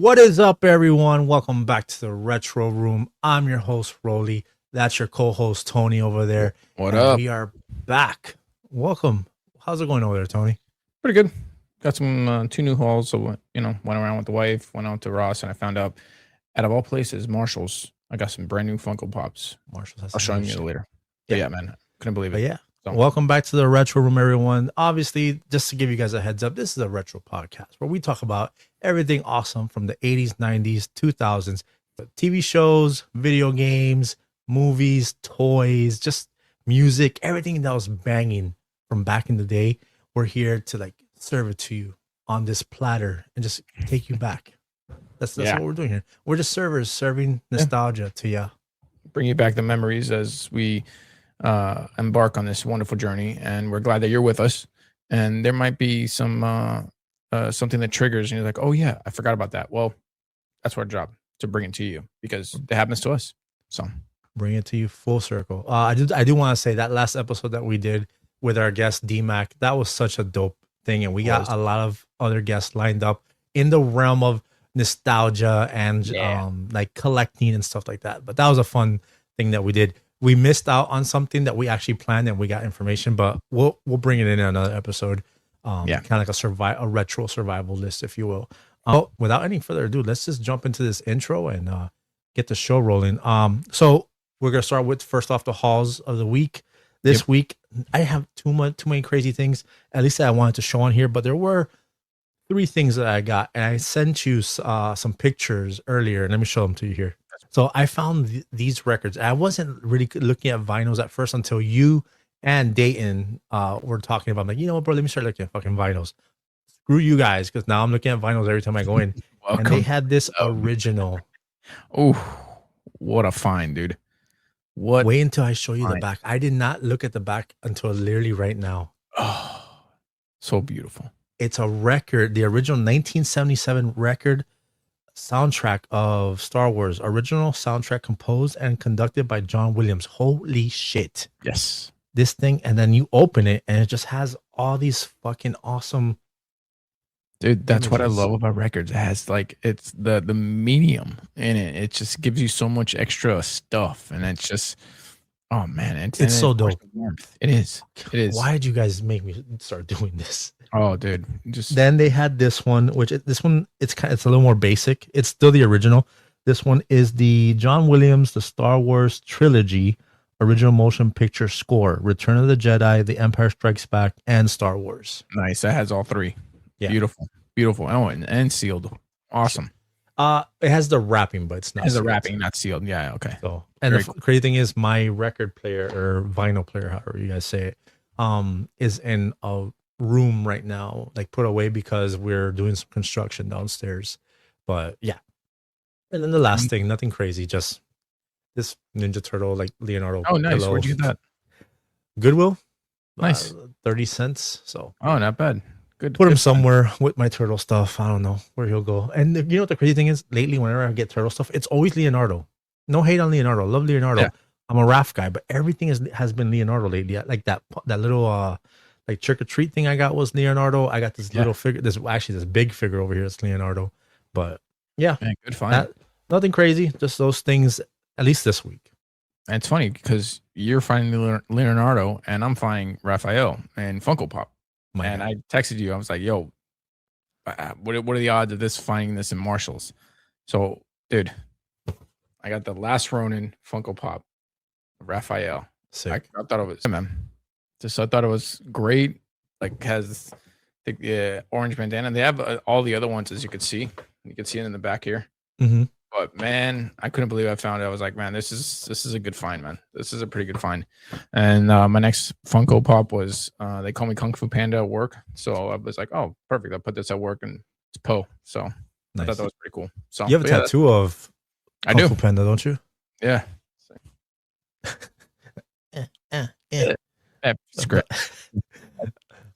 What is up, everyone? Welcome back to the Retro Room. I'm your host, Roly. That's your co-host, Tony, over there. What up? We are back. Welcome. How's it going over there, Tony? Pretty good. Got some 2 new hauls. So, went around with the wife, went out to Ross, and I found out, out of all places, Marshall's, I got some brand new Funko Pops. Marshall's. I'll show you later. Yeah, man. Couldn't believe it. But yeah. So. Welcome back to the Retro Room, everyone. Obviously, just to give you guys a heads up, this is a retro podcast where we talk about everything awesome from the 80s, 90s, 2000s, TV shows, video games, movies, toys, just music, everything that was banging from back in the day. We're here to serve it to you on this platter and just take you back. That's what we're doing here. We're just servers serving nostalgia to you. Bring you back the memories as we embark on this wonderful journey, and we're glad that you're with us. And there might be some something that triggers, and you're like, "Oh yeah, I forgot about that." Well, that's our job, to bring it to you, because it happens to us. So bring it to you full circle. I do want to say that last episode that we did with our guest D-Mac, that was such a dope thing, and we got a lot of other guests lined up in the realm of nostalgia and collecting and stuff like that. But that was a fun thing that we did. We missed out on something that we actually planned, and we got information, but we'll bring it in another episode. Kind of like a retro survival list, if you will. Without any further ado, let's just jump into this intro and get the show rolling. So we're gonna start with, first off, the hauls of the week. This week, I have too many crazy things, at least that I wanted to show on here, but there were 3 things that I got, and I sent you some pictures earlier, and let me show them to you here. So I found these records. I wasn't really looking at vinyls at first until you and Dayton were talking about. I'm like, you know what, bro? Let me start looking at fucking vinyls. Screw you guys, because now I'm looking at vinyls every time I go in. And they had this original. Oh, what a find, dude! Wait until I show you the back. I did not look at the back until literally right now. Oh, so beautiful. It's a record, the original 1977 record. Soundtrack of Star Wars, original soundtrack composed and conducted by John Williams. Holy shit. Yes. This thing, and then you open it and it just has all these fucking awesome. Dude, that's what I love about records. It has it's the medium in it. It just gives you so much extra stuff, and it's just, oh man, it's so dope. It is. Why did you guys make me start doing this? Oh, dude. Then they had this one, it's a little more basic. It's still the original. This one is the John Williams, the Star Wars trilogy, original motion picture score, Return of the Jedi, The Empire Strikes Back, and Star Wars. Nice. That has all 3. Yeah. Beautiful. Oh, and sealed. Awesome. It has the wrapping, but it's not. It has the wrapping, not sealed. Yeah. Okay. So, and the crazy thing is, my record player or vinyl player, however you guys say it, is in a room right now, put away because we're doing some construction downstairs. But yeah. And then the last thing, nothing crazy, just this Ninja Turtle Leonardo. Oh, nice. Where'd you get that? Goodwill. Nice. 30 cents. So not bad. Good. Put him somewhere with my turtle stuff. I don't know where he'll go. And you know what the crazy thing is? Lately, whenever I get turtle stuff, it's always Leonardo. No hate on Leonardo. Love Leonardo. Yeah. I'm a Raph guy, but everything has been Leonardo lately. Like that little trick or treat thing I got was Leonardo. I got this little figure. This big figure over here. It's Leonardo. But yeah, man, good find. Nothing crazy. Just those things. At least this week. And it's funny because you're finding Leonardo and I'm finding Raphael and Funko Pop. And I texted you. I was like, "Yo, what are the odds of finding this in Marshall's?" So, dude, I got the Last Ronin Funko Pop, Raphael. Sick. I thought it was, man. I thought it was great. Has the orange bandana. They have all the other ones, as you could see. You can see it in the back here. Mm-hmm. But man, I couldn't believe I found it. I was like, man, this is a good find, man. This is a pretty good find. And my next Funko Pop was they call me Kung Fu Panda at work. So I was like, oh, perfect. I'll put this at work and it's Poe. So nice. I thought that was pretty cool. So you have a tattoo of Kung Fu Panda, don't you? Yeah. It's great.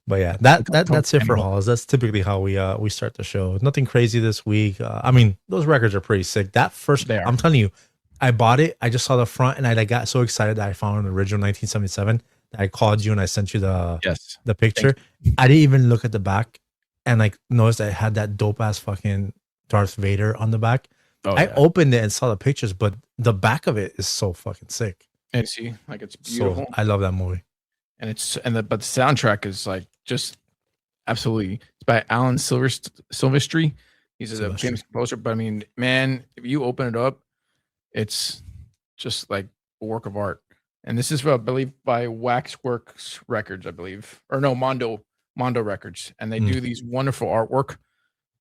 But yeah, that's it for hauls. That's typically how we start the show. Nothing crazy this week. I mean, those records are pretty sick. That first, I'm telling you, I bought it. I just saw the front, and I got so excited that I found an original 1977 that I called you and I sent you the picture. I didn't even look at the back, and noticed that it had that dope ass fucking Darth Vader on the back. I opened it and saw the pictures, but the back of it is so fucking sick. And see, like it's beautiful. So I love that movie. And but the soundtrack is like just absolutely. It's by Alan Silvestri. He's a famous composer. But I mean, man, if you open it up, it's just like a work of art. And this is, I believe, by Waxworks Records, I believe, or no, Mondo Records, and they do these wonderful artwork.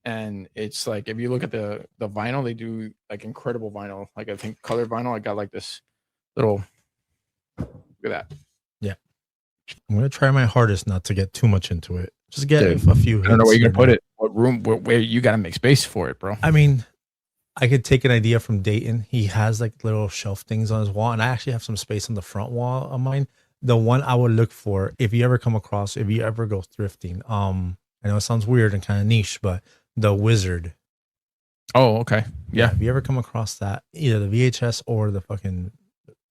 And it's like, if you look at the vinyl, they do like incredible vinyl. Like I think colored vinyl. I got like this little. Look at that. Yeah, I'm gonna try my hardest not to get too much into it. Just get a few. I don't know where you're gonna put it. What room? Where you gotta make space for it, bro. I mean, I could take an idea from Dayton. He has like little shelf things on his wall, and I actually have some space on the front wall of mine. The one I would look for, if you ever come across, if you ever go thrifting, I know it sounds weird and kind of niche, but the Wizard. Oh, okay. Yeah. If you ever come across that, either the VHS or the fucking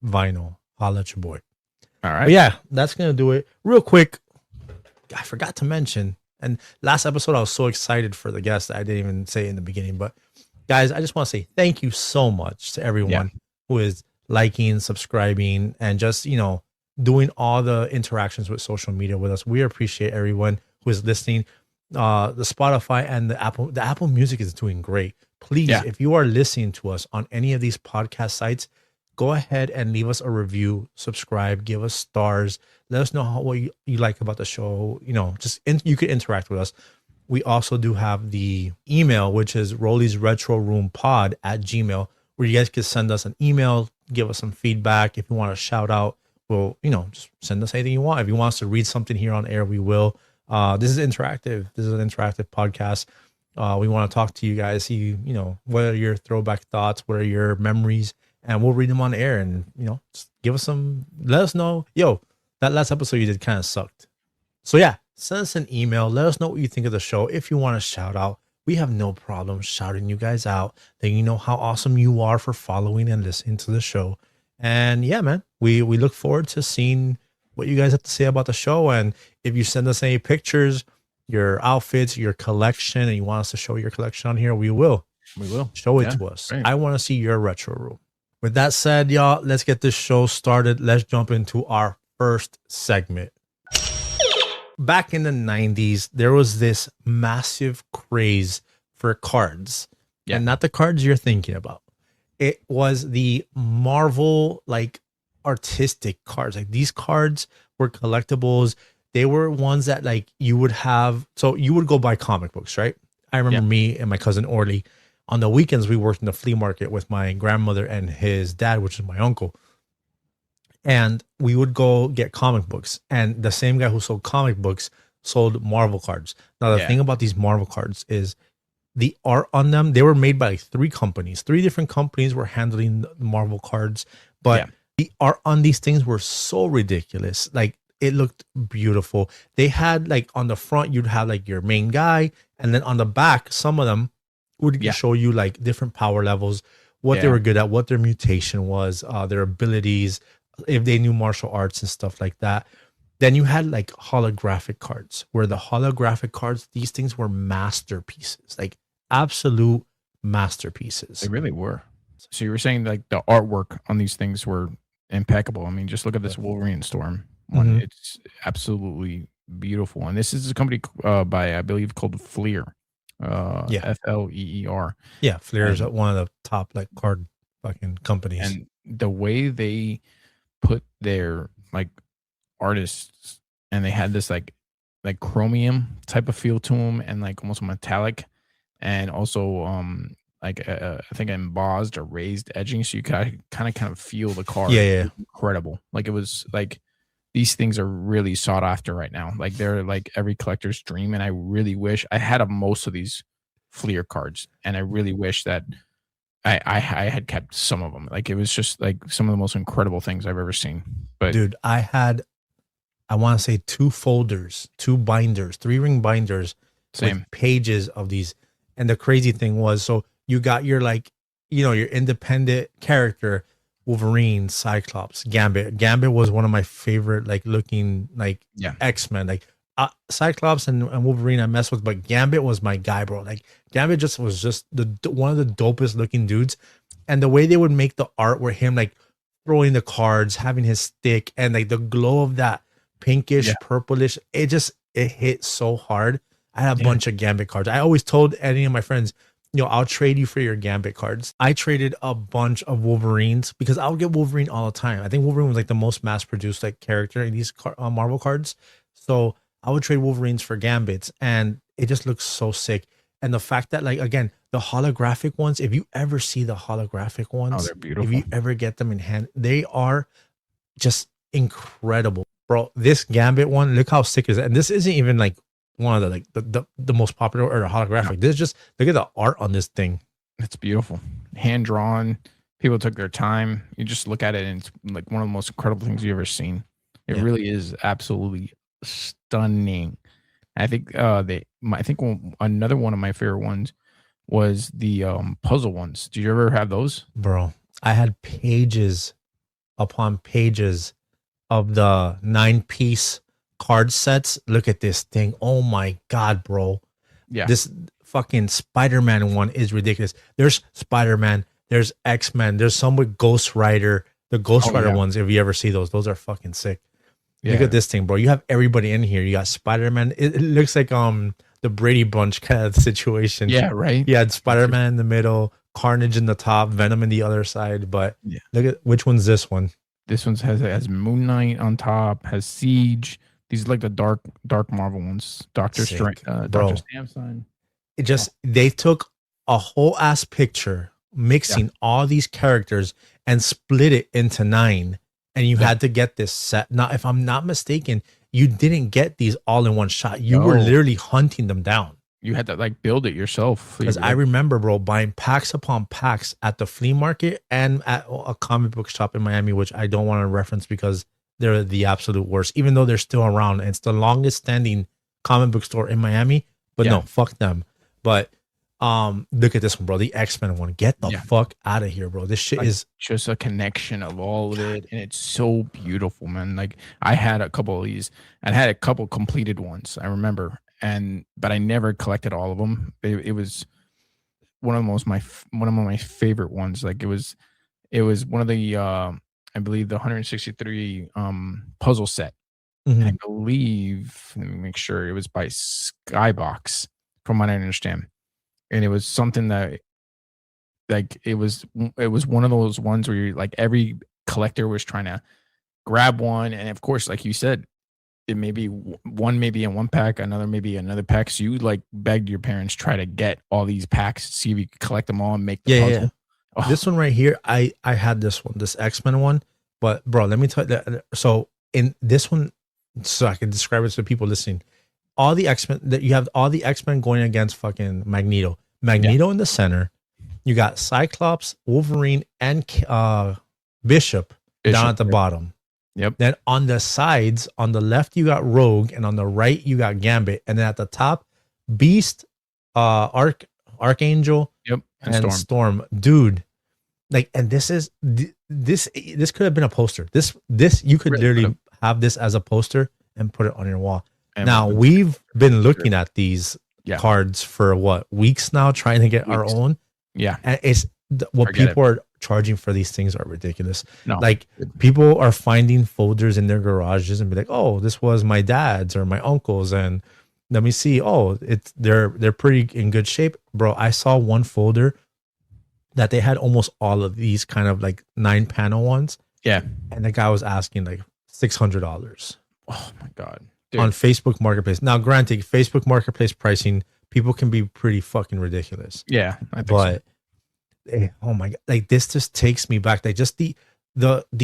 vinyl, holla at your boy. All right. But yeah, that's gonna do it. Real quick, I forgot to mention, and last episode I was so excited for the guest that I didn't even say it in the beginning, but guys, I just want to say thank you so much to everyone who is liking, subscribing, and just, doing all the interactions with social media with us. We appreciate everyone who is listening. The Spotify and the Apple Music is doing great. Please, if you are listening to us on any of these podcast sites, go ahead and leave us a review, subscribe, give us stars. Let us know what you like about the show. You could interact with us. We also do have the email, which is Roly's Retro Room Pod @gmail.com, where you guys can send us an email, give us some feedback. If you want to shout out, well, just send us anything you want. If you want us to read something here on air, we will. This is interactive. This is an interactive podcast. We want to talk to you guys, see, what are your throwback thoughts? What are your memories? And we'll read them on air and, just give us let us know. Yo, that last episode you did kind of sucked. So yeah, send us an email. Let us know what you think of the show. If you want to shout out, we have no problem shouting you guys out, letting you know how awesome you are for following and listening to the show. And yeah, man, we look forward to seeing what you guys have to say about the show. And if you send us any pictures, your outfits, your collection, and you want us to show your collection on here, we will. We will. Show it to us. Right. I want to see your retro room. With that said, y'all, let's get this show started. Let's jump into our first segment. Back in the 90s, there was this massive craze for cards. Yeah. And not the cards you're thinking about. It was the Marvel, artistic cards. Like, these cards were collectibles. They were ones that, you would have. So you would go buy comic books, right? I remember me and my cousin Orly. On the weekends, we worked in the flea market with my grandmother and his dad, which is my uncle. And we would go get comic books. And the same guy who sold comic books sold Marvel cards. Now, the thing about these Marvel cards is the art on them, they were made by three companies. Three different companies were handling the Marvel cards. But the art on these things were so ridiculous. It looked beautiful. They had, on the front, you'd have, your main guy. And then on the back, some of them would show you, different power levels, what they were good at, what their mutation was, their abilities, if they knew martial arts and stuff like that. Then you had holographic cards, where the holographic cards, these things were masterpieces, absolute masterpieces. They really were. So you were saying the artwork on these things were impeccable. I mean, just look at this Wolverine Storm one. Mm-hmm. It's absolutely beautiful. And this is a company by, I believe, called Fleer. Fleer. Yeah, Fleer is one of the top card fucking companies. And the way they put their artists, and they had this chromium type of feel to them, and almost metallic, and also I think embossed or raised edging, so you kind of feel the card. Yeah. Incredible. It was these things are really sought after right now. They're every collector's dream, and I really wish I had most of these Fleer cards, and I really wish that I had kept some of them. It was just some of the most incredible things I've ever seen. But dude, I want to say 2 folders, 2 binders, 3-ring binders, with pages of these. And the crazy thing was, so you got your your independent character, Wolverine, Cyclops, Gambit. Gambit was one of my favorite looking X-Men, Cyclops and Wolverine I messed with, but Gambit was my guy, bro. Like Gambit was just the one of the dopest looking dudes, and the way they would make the art where him like throwing the cards, having his stick, and like the glow of that pinkish, purplish, it hit so hard. I had a bunch of Gambit cards. I always told any of my friends, I'll trade you for your Gambit cards. I traded a bunch of Wolverines because I would get Wolverine all the time. I think Wolverine was like the most mass produced like character in these Marvel cards. So I would trade Wolverines for Gambits, and it just looks so sick. And the fact that, like, again, the holographic ones, if you ever see the holographic ones, they're beautiful. If you ever get them in hand, they are just incredible, bro. This Gambit one, look how sick is it. And this isn't even like one of the like the most popular or holographic. This is just, look at the art on this thing. It's beautiful, hand drawn. People took their time. You just look at it, and it's like one of the most incredible things you've ever seen. It really is absolutely stunning. I think another one of my favorite ones was the puzzle ones. Do you ever have those? Bro, I had pages upon pages of the 9-piece card sets. Look at this thing. Oh my god, bro. Yeah. This fucking Spider-Man one is ridiculous. There's Spider-Man, there's X-Men, there's some with Ghost Rider. The Ghost Rider ones, if you ever see those are fucking sick. Look at this thing, bro. You have everybody in here. You got Spider-Man. It looks like the Brady Bunch kind of situation. Yeah, right. You had Spider-Man in the middle, Carnage in the top, Venom in the other side. But look at, which one's this one? This one has Moon Knight on top, has Siege. These are like the dark Marvel ones. Doctor Strange, Doctor Samson. It just, they took a whole ass picture, mixing all these characters and split it into 9. And you had to get this set. Now, if I'm not mistaken, you didn't get these all in one shot. You were literally hunting them down. You had to like build it yourself. Because I remember, bro, buying packs upon packs at the flea market and at a comic book shop in Miami, which I don't want to reference because they're the absolute worst, even though they're still around. And it's the longest standing comic book store in Miami. But no, fuck them. But look at this one, bro. The X-Men one. Get the fuck out of here, bro. This shit is just a connection of all of it, and it's so beautiful, man. Like I had a couple of these, and I had a couple completed ones, I remember, but I never collected all of them. It was one of my favorite ones. Like it was one of the I believe the 163 puzzle set. I believe, let me make sure, it was by Skybox, from what I understand. And it was something that, like, it was one of those ones where you like every collector was trying to grab one, and of course, like you said, it may be one maybe in one pack, another maybe another pack. So you like begged your parents try to get all these packs, see if you could collect them all and make the puzzle. Oh. This one right here, I had this one, this X-Men one, but bro, let me tell you that. So in this one, so I can describe it to the people listening. All the X-Men that you have, all the X-Men going against fucking Magneto in the center. You got Cyclops, Wolverine, and Bishop down at the bottom. Yep. Then on the sides, on the left, you got Rogue, and on the right, you got Gambit. And then at the top, Beast, Archangel, and Storm. Dude, like, and this could have been a poster. This you could literally have this as a poster and put it on your wall. And now we've been looking at these cards for what, weeks now, trying to get our own. Yeah, and it's what people are charging for these things are ridiculous. No. Like people are finding folders in their garages and be like, "Oh, this was my dad's or my uncle's," and let me see. Oh, they're pretty in good shape, bro. I saw one folder that they had almost all of these kind of like 9-panel ones. Yeah, and the guy was asking like $600. Oh my god. Dude. On Facebook Marketplace. Now, granted, Facebook Marketplace pricing, people can be pretty fucking ridiculous. Yeah, I think so. Oh my god, like this just takes me back. Like just the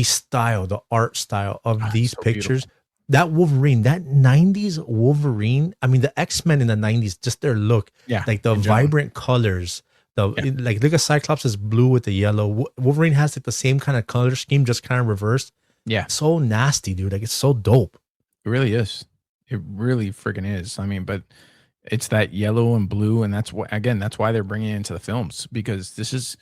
style, the art style of these pictures. Beautiful. That Wolverine, that 90s Wolverine. I mean, the X-Men in the 90s, just their look. Yeah, like the vibrant colors. Like look at Cyclops is blue with the yellow. Wolverine has like the same kind of color scheme, just kind of reversed. Yeah, so nasty, dude. Like it's so dope. It really is. It really freaking is. I mean, but it's that yellow and blue, and that's why they're bringing it into the films, because this is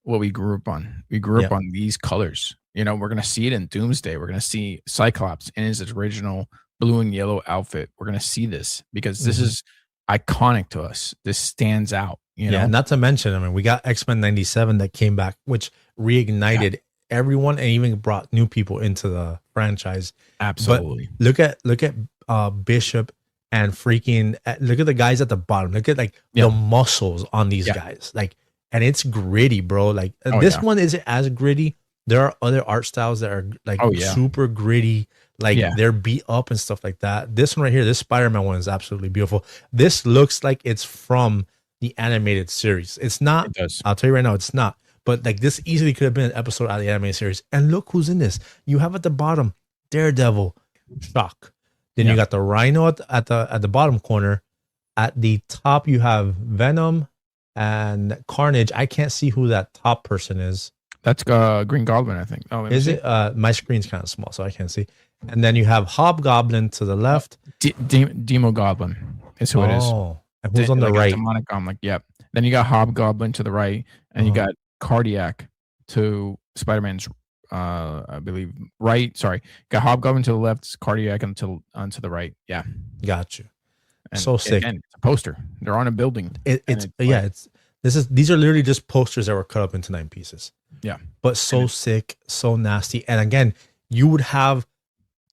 what we grew up on. We grew up on these colors. You know, we're gonna see it in Doomsday. We're gonna see Cyclops in his original blue and yellow outfit, we're gonna see this because this Mhm. is iconic to us. This stands out, you Yeah, know? not to mention, I mean, we got X-Men 97 that came back, which Yeah, reignited everyone and even brought new people into the franchise. But absolutely. look at Bishop and freaking look at the guys at the bottom. Look at like Yeah, the muscles on these yeah. guys. Like, and it's gritty, bro. Like Oh this yeah. one isn't as gritty. There are other art styles that are like Oh yeah. super gritty, like Yeah. they're beat up and stuff like that. This one right here, this Spider-Man one is absolutely beautiful. This looks like it's from the animated series. It's not. It does. I'll tell you right now, it's not. But like this easily could have been an episode out of the animated series. And look who's in this. You have at the bottom Daredevil, Shock. Then Yeah. you got the Rhino at the bottom corner. At the top, you have Venom and Carnage. I can't see who that top person is. That's Green Goblin, I think. Oh, let me Is see. it? My screen's kind of small, so I can't see. And then you have Hobgoblin to the left. Demo Goblin is who it is. Oh, and who's on the Like a right? demonic Goblin. Yep. Then you got Hobgoblin to the right, and you got Cardiac to Spider-Man's I believe right. Sorry. Got Hobgoblin to the left, Cardiac onto the right. Yeah. Got you. And So sick. again, it's a poster. They're on a building. These are literally just posters that were cut up into 9 pieces. Yeah. But so sick, so nasty. And again, you would have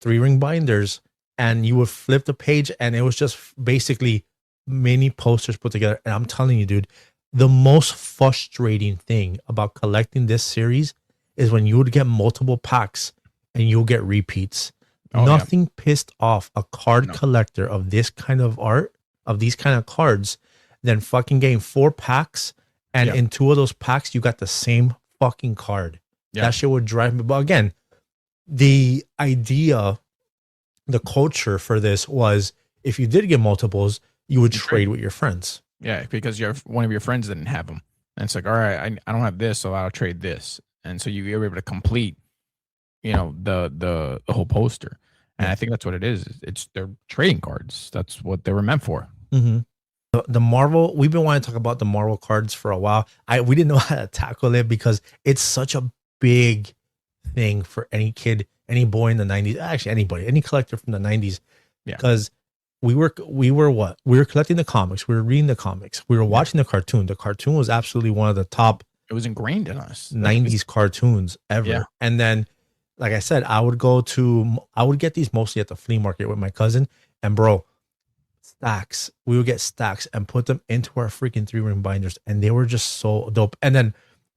3-ring binders and you would flip the page and it was just basically mini posters put together. And I'm telling you, dude, the most frustrating thing about collecting this series is when you would get multiple packs and you'll get repeats. Oh, Nothing pissed off a card No. collector of this kind of art, of these kind of cards, than fucking getting 4 packs and Yeah. in 2 of those packs you got the same fucking card. Yeah. That shit would drive me. But again, the idea, the culture for this was if you did get multiples, you would You trade trade. with your friends. Yeah, because one of your friends didn't have them, and it's like, all right, I don't have this, so I'll trade this, and so you were able to complete, the whole poster, and I think that's what it is. They're trading cards. That's what they were meant for. Mm-hmm. The Marvel, we've been wanting to talk about the Marvel cards for a while. We didn't know how to tackle it because it's such a big thing for any kid, any boy in the 90s, actually anybody, any collector from the 90s. Yeah. Because we were what? We were collecting the comics, we were reading the comics, we were watching the cartoon. The cartoon was absolutely one of the top It was ingrained in us. 90s cartoons ever. Yeah. And then, like I said, I would get these mostly at the flea market with my cousin, and bro, stacks. We would get stacks and put them into our freaking 3-ring binders, and they were just so dope. And then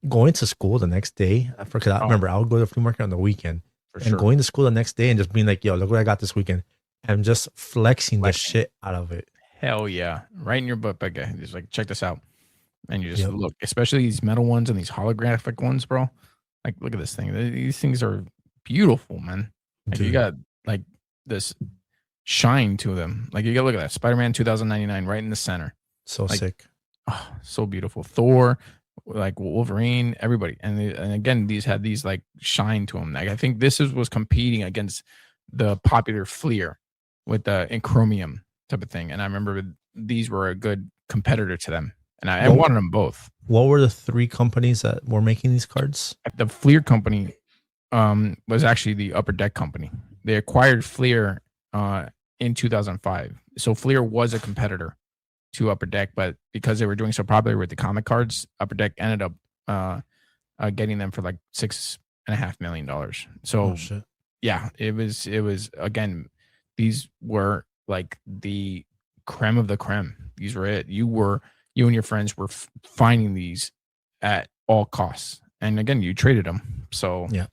going to school the next day, I forgot. Remember, I would go to the flea market on the weekend, For and sure. going to school the next day and just being like, "Yo, look what I got this weekend," and just flexing the shit out of it. Hell yeah, right in your butt, Becca. Just like, check this out, and you just Yep. look, especially these metal ones and these holographic ones, bro. Like, look at this thing. These things are beautiful, man. Like, you Dude. got like this shine to them. Like, you got look at that Spider-Man 2099 right in the center. So Like, sick. Oh, so beautiful. Thor, like Wolverine, everybody, and again, these had these like shine to them. Like, I think this was competing against the popular Fleer with the in chromium type of thing. And I remember these were a good competitor to them, and I wanted them both. What were the 3 companies that were making these cards? The Fleer company was actually the Upper Deck company. They acquired Fleer in 2005. So Fleer was a competitor to Upper Deck, but because they were doing so popular with the comic cards, Upper Deck ended up getting them for like $6.5 million. So Oh, shit. yeah, it was again, these were like the creme of the creme. These were it. You and your friends were finding these at all costs, and again, you traded them. So Yeah.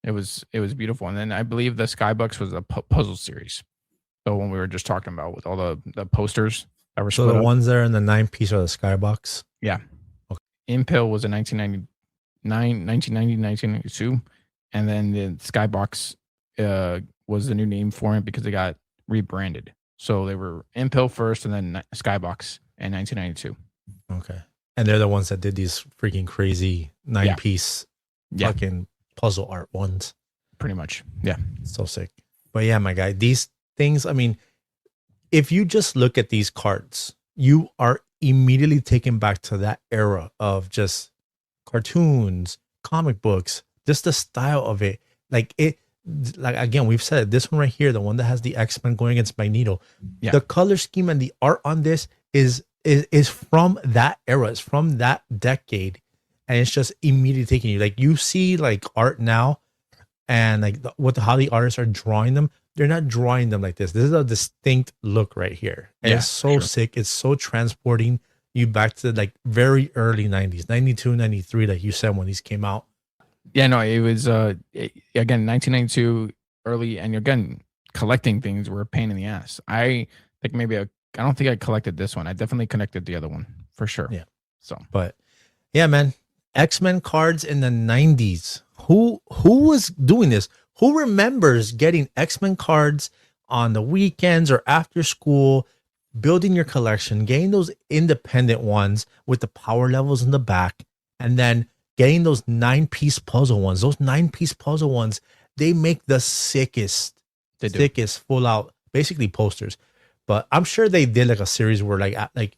it was beautiful. And then I believe the Skybucks was a puzzle series. So when we were just talking about with all the posters that were So split the up. ones there in the 9-piece are the Skybox. Yeah. Okay. Impale was in 1992. And then the Skybox was the new name for it because they got rebranded. So they were Impale first and then Skybox in 1992. Okay. And they're the ones that did these freaking crazy 9-piece Yeah, fucking puzzle art ones. pretty much. Yeah. So sick. But yeah, my guy, these things, I mean, if you just look at these cards, you are immediately taken back to that era of just cartoons, comic books, just the style of it. Like like again, we've said it, this one right here, the one that has the X-Men going against Magneto, the color scheme and the art on this is from that era, it's from that decade, and it's just immediately taking you. Like you see like art now, and like how the artists are drawing them, they're not drawing them like this. This is a distinct look right here. And it's so sick. It's so transporting you back to like very early 90s, 92, 93, like you said when these came out. Yeah, no, it was again 1992 early, and again collecting things were a pain in the ass. I think I don't think I collected this one. I definitely collected the other one for sure. Yeah. So, but yeah, man, X-Men cards in the 90s. Who was doing this? Who remembers getting X-Men cards on the weekends or after school, building your collection, getting those independent ones with the power levels in the back, and then getting those 9-piece puzzle ones? Those 9-piece puzzle ones, they make the sickest full out, basically posters. But I'm sure they did like a series where like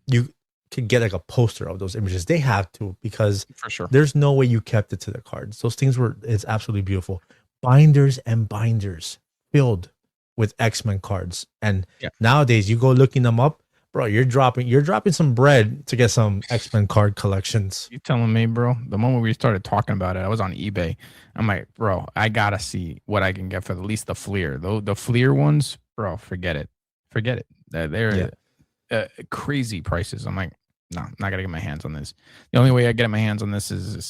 you could get like a poster of those images. They have to, because for sure there's no way you kept it to the cards. Those things it's absolutely beautiful. Binders and binders filled with X-Men cards. And nowadays you go looking them up, bro, you're dropping some bread to get some X-Men card collections. You telling me, bro? The moment we started talking about it, I was on eBay. I'm like, bro, I gotta see what I can get for at least the Fleer. Though the Fleer ones, bro, forget it. They're crazy prices. I'm like, no, I'm not gonna get my hands on this. The only way I get my hands on this is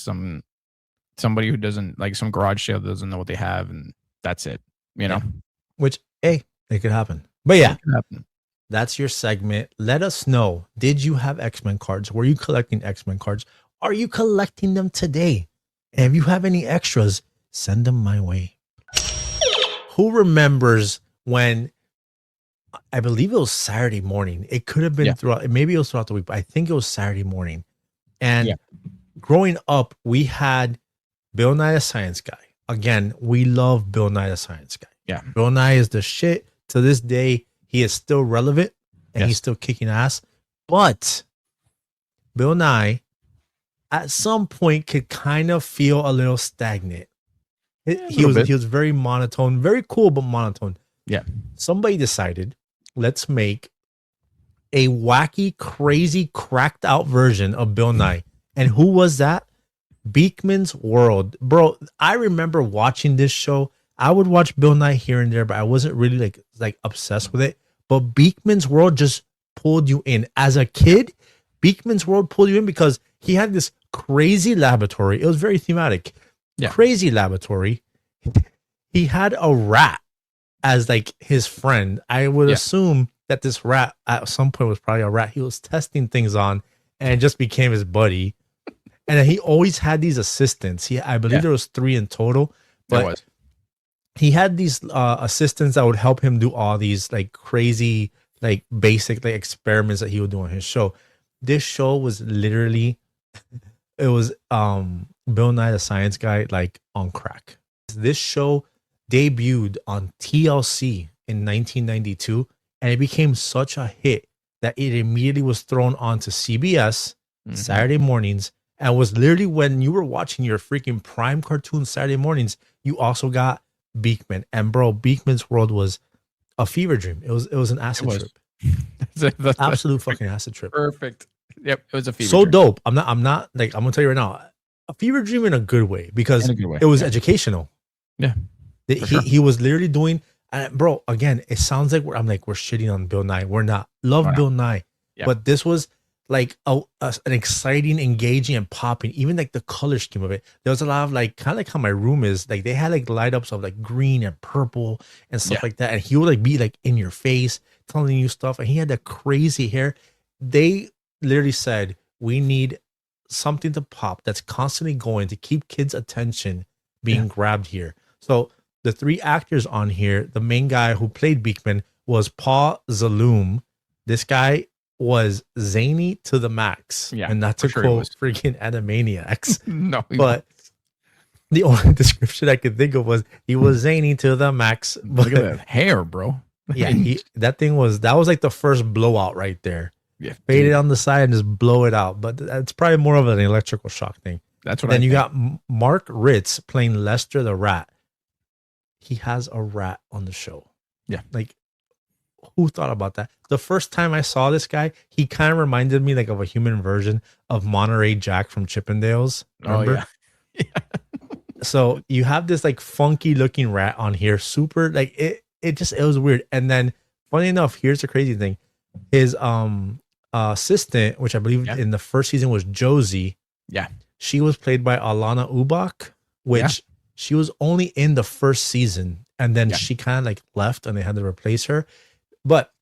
somebody who doesn't, like, some garage sale doesn't know what they have, and that's it. You know, which it could happen. But yeah, that's your segment. Let us know. Did you have X-Men cards? Were you collecting X-Men cards? Are you collecting them today? And if you have any extras, send them my way. Who remembers when, I believe it was Saturday morning. It could have been maybe it was throughout the week, but I think it was Saturday morning. And growing up, we had Bill Nye the Science Guy. Again, we love Bill Nye the Science Guy. Yeah. Bill Nye is the shit. To this day, he is still relevant and he's still kicking ass. But Bill Nye, at some point, could kind of feel a little stagnant. He was very monotone, very cool, but monotone. Yeah. Somebody decided, let's make a wacky, crazy, cracked out version of Bill Nye. And who was that? Beakman's World. Bro, I remember watching this show. I would watch Bill Nye here and there, but I wasn't really like obsessed with it. But Beakman's World just pulled you in. As a kid, Beakman's World pulled you in because he had this crazy laboratory. It was very thematic. Yeah. Crazy laboratory. He had a rat as like his friend. I would assume that this rat at some point was probably a rat he was testing things on, and it just became his buddy. And then he always had these assistants. I believe there was 3 in total, but he had these assistants that would help him do all these like crazy, like basic like experiments that he would do on his show. This show was literally, it was Bill Nye the Science Guy like on crack. This show debuted on TLC in 1992, and it became such a hit that it immediately was thrown onto CBS Saturday mornings, and was literally when you were watching your freaking prime cartoon Saturday mornings, you also got Beakman. And bro, Beakman's World was a fever dream. It was an acid trip. Absolute fucking acid trip. Perfect. Yep, it was a fever dream. Dope. I'm not like, I'm gonna tell you right now, a fever dream in a good way, because it was educational. Yeah. He was literally doing, bro, again, it sounds like we're shitting on Bill Nye. We're not. Love Bill Nye. Yeah. But this was like an exciting, engaging, and popping. Even like the color scheme of it. There was a lot of like, kind of like how my room is. Like they had like light ups of like green and purple and stuff like that. And he would like be like in your face, telling you stuff. And he had that crazy hair. They literally said, we need something to pop that's constantly going to keep kids' attention being grabbed here. So the 3 actors on here, the main guy who played Beakman was Paul Zaloom. This guy was zany to the max. Yeah, and not to quote freaking Animaniacs. No, but the only description I could think of was he was zany to the max. Look at that hair, bro. Yeah, that was like the first blowout right there. Yeah, fade it on the side and just blow it out. But that's probably more of an electrical shock thing. That's what. Then you got Mark Ritz playing Lester the Rat. he has a rat on the show. Yeah. Like, who thought about that? The first time I saw this guy, he kind of reminded me like of a human version of Monterey Jack from Chippendales. Remember? Oh, yeah. So you have this like funky looking rat on here, super like it was weird. And then funny enough, here's the crazy thing. His assistant, which I believe in the first season was Josie. Yeah. She was played by Alana Ubach, which she was only in the first season, and then she kind of like left and they had to replace her. But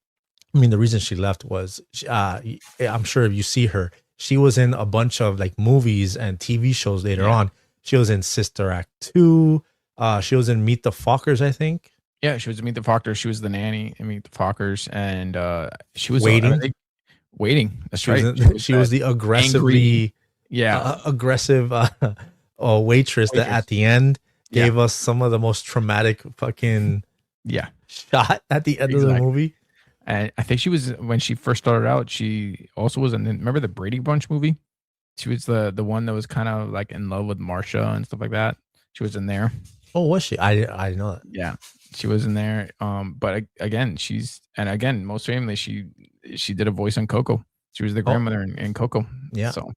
I mean, the reason she left was I'm sure if you see her, she was in a bunch of like movies and TV shows later on. She was in Sister Act 2. She was in Meet the Fockers, I think. Yeah, she was in Meet the Fockers. She was the nanny in Meet the Fockers, and she was Waiting. Waiting. That's right. She was the aggressively, angry, aggressive waitress that at the end gave us some of the most traumatic fucking shot at the end of the movie. And I think she was, when she first started out, she also was in, remember the Brady Bunch movie? She was the one that was kind of like in love with Marsha and stuff like that. She was in there. Oh, was she? I didn't know that. Yeah, she was in there. But again, most famously, she did a voice on Coco. She was the grandmother in Coco. Yeah. So,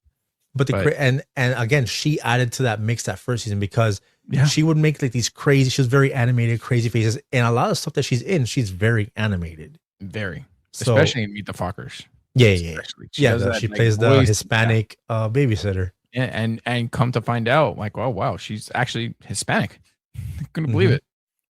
but and again, she added to that mix that first season because she would make like these crazy. She was very animated, crazy faces, and a lot of stuff that she's in, she's very animated. Very, especially in Meet the Fockers. Yeah. She plays the Hispanic babysitter. Yeah, and come to find out, like, oh wow, she's actually Hispanic. I couldn't believe it.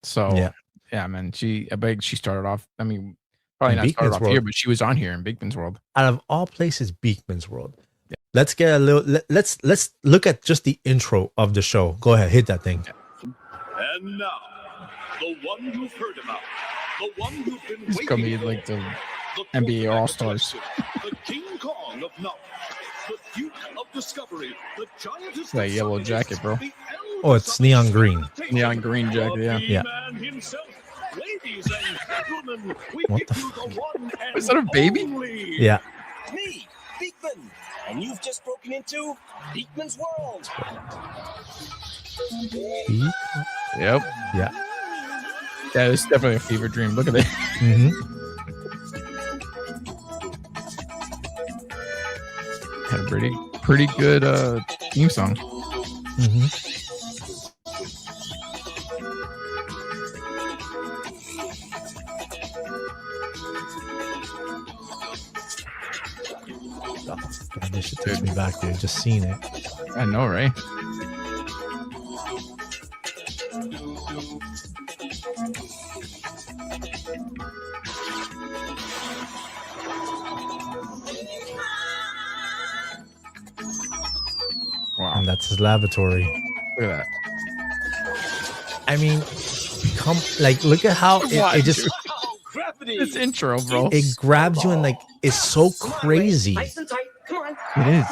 So yeah, man, she started off. I mean, probably not started off here, but she was on here in Beakman's World. Out of all places, Beakman's World. Yeah. Let's get a little. Let's look at just the intro of the show. Go ahead, hit that thing. And now, the one you've heard about, the one you've been waiting for. Coming like the NBA All-Stars. The King Kong of knowledge, the Duke of discovery, the giant. That yellow jacket, bro. Oh, it's neon green. Neon green jacket, yeah. Ladies and gentlemen, what the fuck? Is that a baby? Yeah. Me, Beakman, and you've just broken into Beakman's World. Yep. Yeah. Yeah, it's definitely a fever dream. Look at it. Had a pretty good theme song. God, this shit takes me back, dude. Just seeing it. I know, right? Wow. And that's his laboratory. Look at that. I mean, look at how it just this intro, bro. It grabs you and like it's so crazy. Nice and tight. Come on. It is.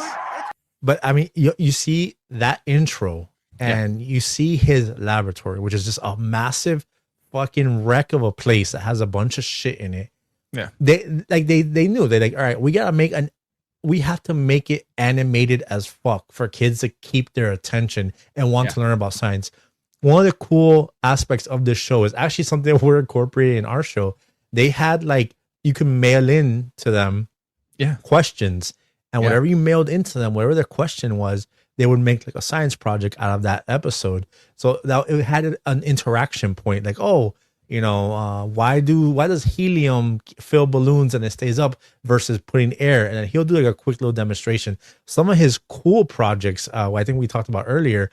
But I mean, you see that intro and you see his laboratory, which is just a massive fucking wreck of a place that has a bunch of shit in it. Yeah. They knew they're like, all right, we have to make it animated as fuck for kids to keep their attention and want to learn about science. One of the cool aspects of this show is actually something we're incorporating in our show. They had like, you can mail in to them questions, and whatever you mailed into them, whatever their question was, they would make like a science project out of that episode. So that it had an interaction point, like, oh, you know, why does helium fill balloons and it stays up versus putting air? And then he'll do like a quick little demonstration. Some of his cool projects, I think we talked about earlier,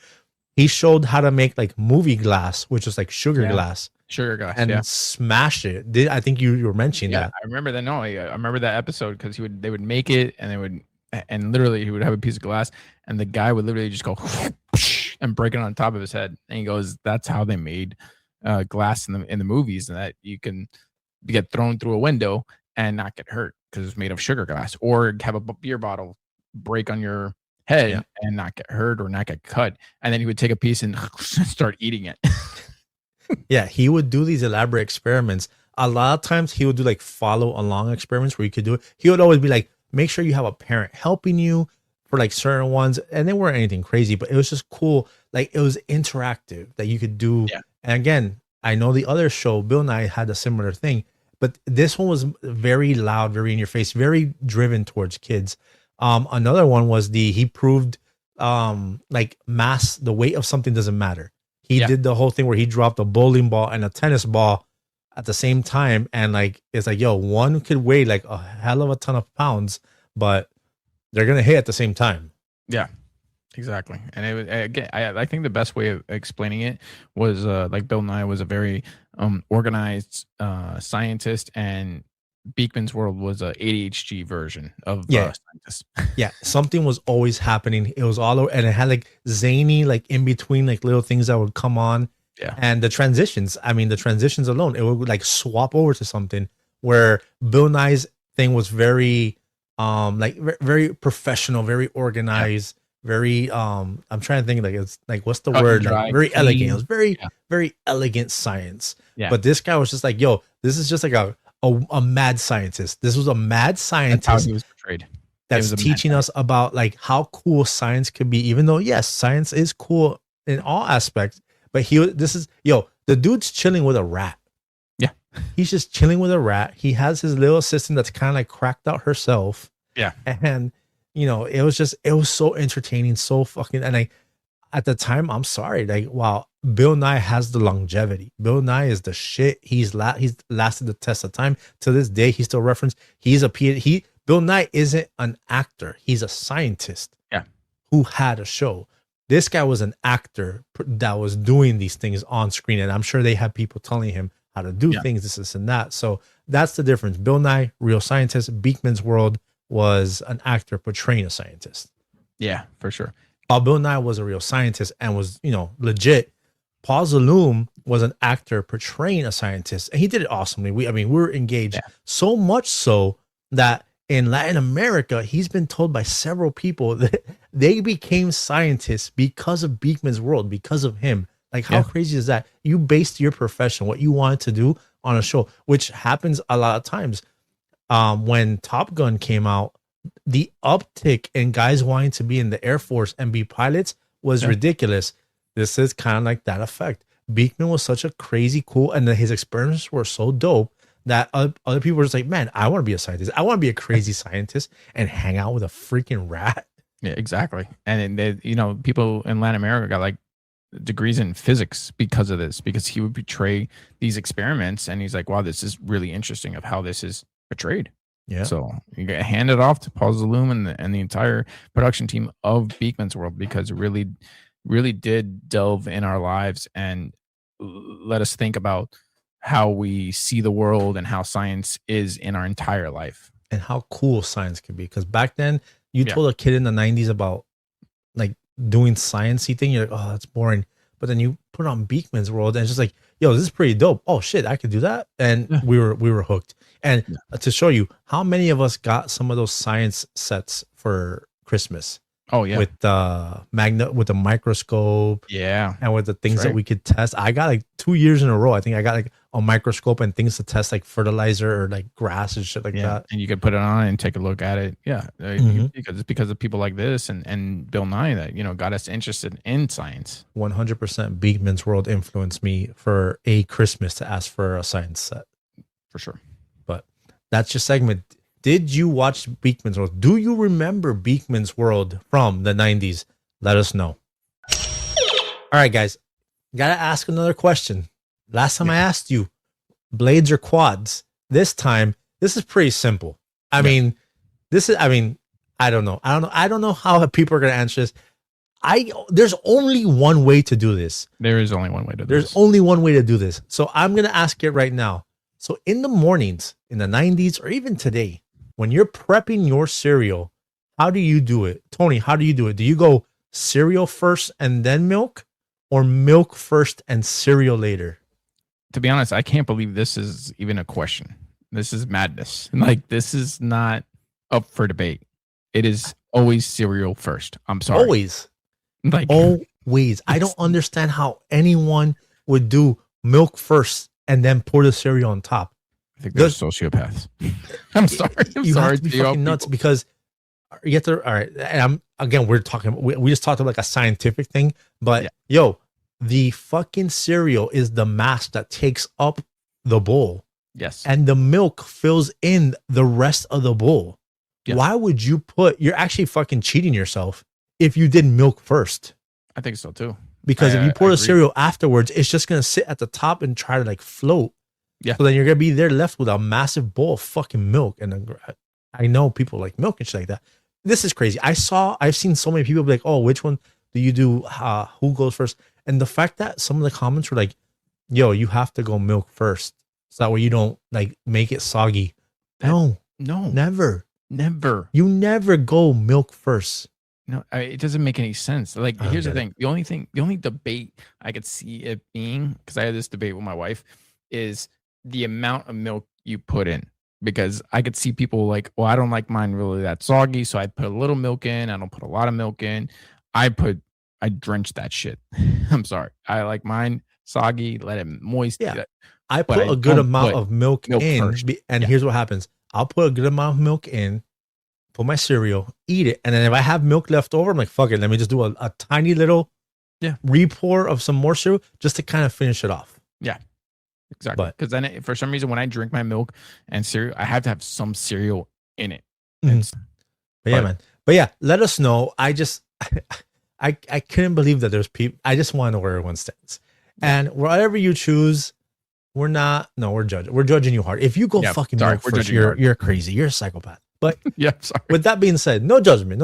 he showed how to make like movie glass, which is like sugar glass, and smash it. I think you were mentioning that. I remember that. No, I remember that episode because they would make it and literally he would have a piece of glass and the guy would literally just go and break it on top of his head. And he goes, that's how they made glass in the movies, and that you can get thrown through a window and not get hurt because it's made of sugar glass, or have a beer bottle break on your head and not get hurt or not get cut. And then he would take a piece and start eating it. Yeah, he would do these elaborate experiments. A lot of times he would do like follow along experiments where you could do it. He would always be like, make sure you have a parent helping you for like certain ones. And they weren't anything crazy, but it was just cool. Like it was interactive that you could do. Yeah. And again, I know the other show, Bill Nye, had a similar thing, but this one was very loud, very in your face, very driven towards kids. Another one was he proved like mass, the weight of something doesn't matter. He did the whole thing where he dropped a bowling ball and a tennis ball at the same time, and like it's like, yo, one could weigh like a hell of a ton of pounds, but they're gonna hit at the same time. Yeah, exactly. And it was, again, I think the best way of explaining it was like Bill Nye was a very organized scientist, and Beakman's world was a ADHD version of scientist. Yeah, something was always happening. It was all over, and it had like zany, like in between, like little things that would come on. Yeah, and the transitions. I mean, the transitions alone, it would like swap over to something where Bill Nye's thing was very, like very professional, very organized, very. I'm trying to think like it's like what's the word? Like, very elegant. It was very, very elegant science. Yeah. But this guy was just like, yo, this is just like a mad scientist. This was a mad scientist. That's how he was portrayed. That's teaching us about like how cool science could be, even though yes, science is cool in all aspects. But the dude's chilling with a rat. Yeah. He's just chilling with a rat. He has his little assistant that's kind of like cracked out herself. Yeah. And it was so entertaining, so fucking, and at the time, I'm sorry, like, wow, Bill Nye has the longevity. Bill Nye is the shit. He's lasted the test of time. To this day, he's still referenced. Bill Nye isn't an actor. He's a scientist. Yeah. Who had a show. This guy was an actor that was doing these things on screen, and I'm sure they had people telling him how to do things, this and that. So that's the difference. Bill Nye, real scientist. Beakman's world was an actor portraying a scientist. Yeah, for sure. While Bill Nye was a real scientist and was, legit, Paul Zaloom was an actor portraying a scientist, and he did it awesomely. We were engaged so much so that in Latin America, he's been told by several people that they became scientists because of Beakman's world, because of him. Like, how crazy is that? You based your profession, what you wanted to do, on a show, which happens a lot of times. When Top Gun came out, the uptick in guys wanting to be in the Air Force and be pilots was ridiculous. This is kind of like that effect. Beakman was such a crazy cool, and his experiments were so dope that other people were just like, man, I want to be a scientist. I want to be a crazy scientist and hang out with a freaking rat. Yeah, exactly. And people in Latin America got like degrees in physics because of this, because he would portray these experiments, and he's like, wow, this is really interesting of how this is portrayed. Yeah. So you get handed off to Paul Zaloom and the entire production team of Beakman's world, because it really, really did delve in our lives and let us think about how we see the world and how science is in our entire life. And how cool science can be. Because back then, you told a kid in the 90s about like doing sciencey thing, you're like, oh, that's boring. But then you put on Beakman's world and it's just like, yo, this is pretty dope. Oh shit, I could do that. And we were hooked. And to show you how many of us got some of those science sets for Christmas. Oh yeah. With the with the microscope. Yeah. And with the things that we could test. I got like 2 years in a row. I think I got like a microscope and things to test like fertilizer or like grass and shit like that. And you could put it on and take a look at it. Yeah. Because of people like this and Bill Nye that, got us interested in science. 100% Beakman's world influenced me for a Christmas to ask for a science set. For sure. But that's your segment. Did you watch Beakman's World? Do you remember Beakman's World from the 90s? Let us know. All right, guys. Gotta ask another question. Last time I asked you, blades or quads? This time, this is pretty simple. I mean, I don't know. I don't know how people are gonna answer this. There's only one way to do this. There is only one way to do this. There's only one way to do this. So I'm gonna ask it right now. So in the mornings, in the 90s, or even today, when you're prepping your cereal, how do you do it? Tony, how do you do it? Do you go cereal first and then milk, or milk first and cereal later? To be honest, I can't believe this is even a question. This is madness. Like, this is not up for debate. It is always cereal first. I'm sorry. Always. Like, always. I don't understand how anyone would do milk first and then pour the cereal on top. I think they're sociopaths. I'm sorry. You have to be fucking nuts, because you have to. All right, and we're talking. We just talked about like a scientific thing, but yo, the fucking cereal is the mass that takes up the bowl. Yes. And the milk fills in the rest of the bowl. Yes. Why would you you're actually fucking cheating yourself if you did milk first. I think so too. Because if you pour the cereal afterwards, it's just going to sit at the top and try to like float. Yeah. So then you're going to be there left with a massive bowl of fucking milk. And then I know people like milk and shit like that. This is crazy. I've seen so many people be like, oh, which one do you do? Who goes first? And the fact that some of the comments were like, yo, you have to go milk first. So that way you don't like make it soggy. No, never. You never go milk first. No, it doesn't make any sense. Like, here's the thing. The only debate I could see it being, because I had this debate with my wife, is the amount of milk you put in. Because I could see people like, well, I don't like mine really that soggy, so I put a little milk in. I don't put a lot of milk in. I drench that shit. I'm sorry. I like mine soggy, let it moist. Yeah. I put a good amount of milk in, first. And here's what happens. I'll put a good amount of milk in, put my cereal, eat it, and then if I have milk left over, I'm like, fuck it, let me just do a tiny little re-pour of some more cereal just to kind of finish it off. Yeah, exactly. Because then for some reason, when I drink my milk and cereal, I have to have some cereal in it. Man. But yeah, let us know. I couldn't believe that there's people. I just want to know where everyone stands. And whatever you choose, we're judging. We're judging you hard. If you go fucking milk first, you're crazy. You're a psychopath. But sorry. With that being said, no judgment.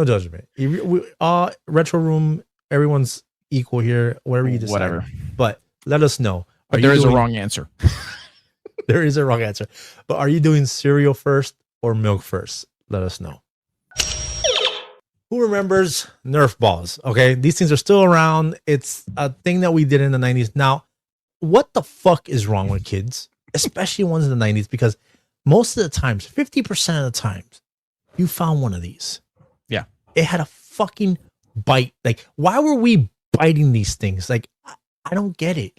Retro room, everyone's equal here. Whatever you decide. Whatever. But let us know. But there is a wrong answer. There is a wrong answer. But are you doing cereal first or milk first? Let us know. Who remembers Nerf balls? Okay, these things are still around. It's a thing that we did in the 90s. Now, what the fuck is wrong with kids, especially ones in the 90s? Because most of the times, 50% of the times, you found one of these. Yeah. It had a fucking bite. Like, why were we biting these things? Like, I don't get it.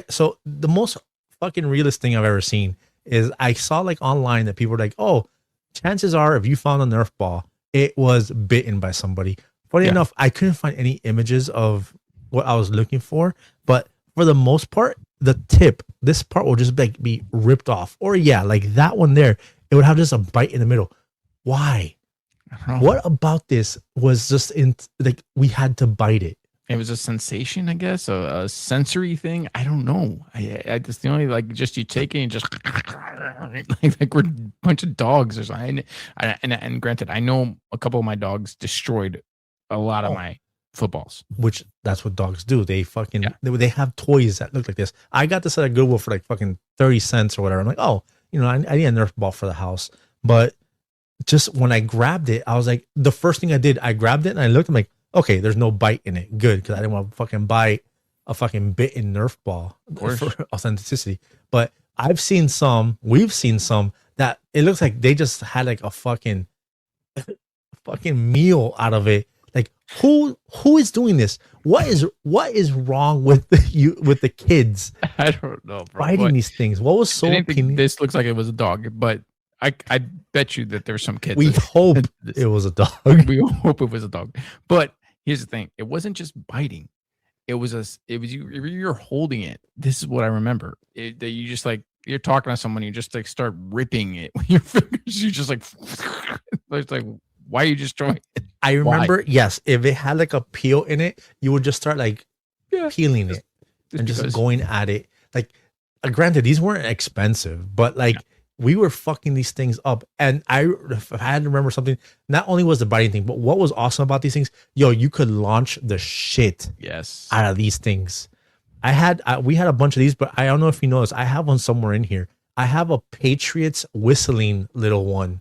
So the most fucking realest thing I've ever seen is I saw like online that people were like, oh, chances are if you found a Nerf ball, it was bitten by somebody. Funny enough, I couldn't find any images of what I was looking for, but for the most part, the tip, this part will just like be ripped off. Or like that one there, it would have just a bite in the middle. Why? What about this was just like we had to bite it? It was a sensation, I guess, a sensory thing. I don't know. I just the only like just you take it and just like we're a bunch of dogs or something. And granted, I know a couple of my dogs destroyed a lot of my footballs. Which that's what dogs do. They fucking they have toys that look like this. I got this at a Goodwill for like fucking 30 cents or whatever. I'm like, oh, I need a Nerf ball for the house. But just when I grabbed it, I was like, the first thing I did, I grabbed it and I looked, I'm like, okay, there's no bite in it. Good, because I didn't want to fucking buy a fucking bitten Nerf ball for authenticity. But we've seen some that it looks like they just had like a fucking meal out of it. Like who is doing this? What is wrong with the kids? I don't know, bro. Biting these things. What was so appealing? This looks like it was a dog, but I bet you that there's some kids. We hope it was a dog. We hope it was a dog. But here's the thing: it wasn't just biting. It was you're holding it. This is what I remember. That you just like you're talking to someone, you just like start ripping it with your fingers. You just like it's like why are you just throwing it? I remember, yes, if it had like a peel in it, you would just start like peeling it and just going at it. Like, granted, these weren't expensive, but like. Yeah. We were fucking these things up. And if I had to remember something, not only was the biting thing, but what was awesome about these things, you could launch the shit out of these things. We had a bunch of these, but I don't know if you noticed, I have one somewhere in here. I have a Patriots whistling little one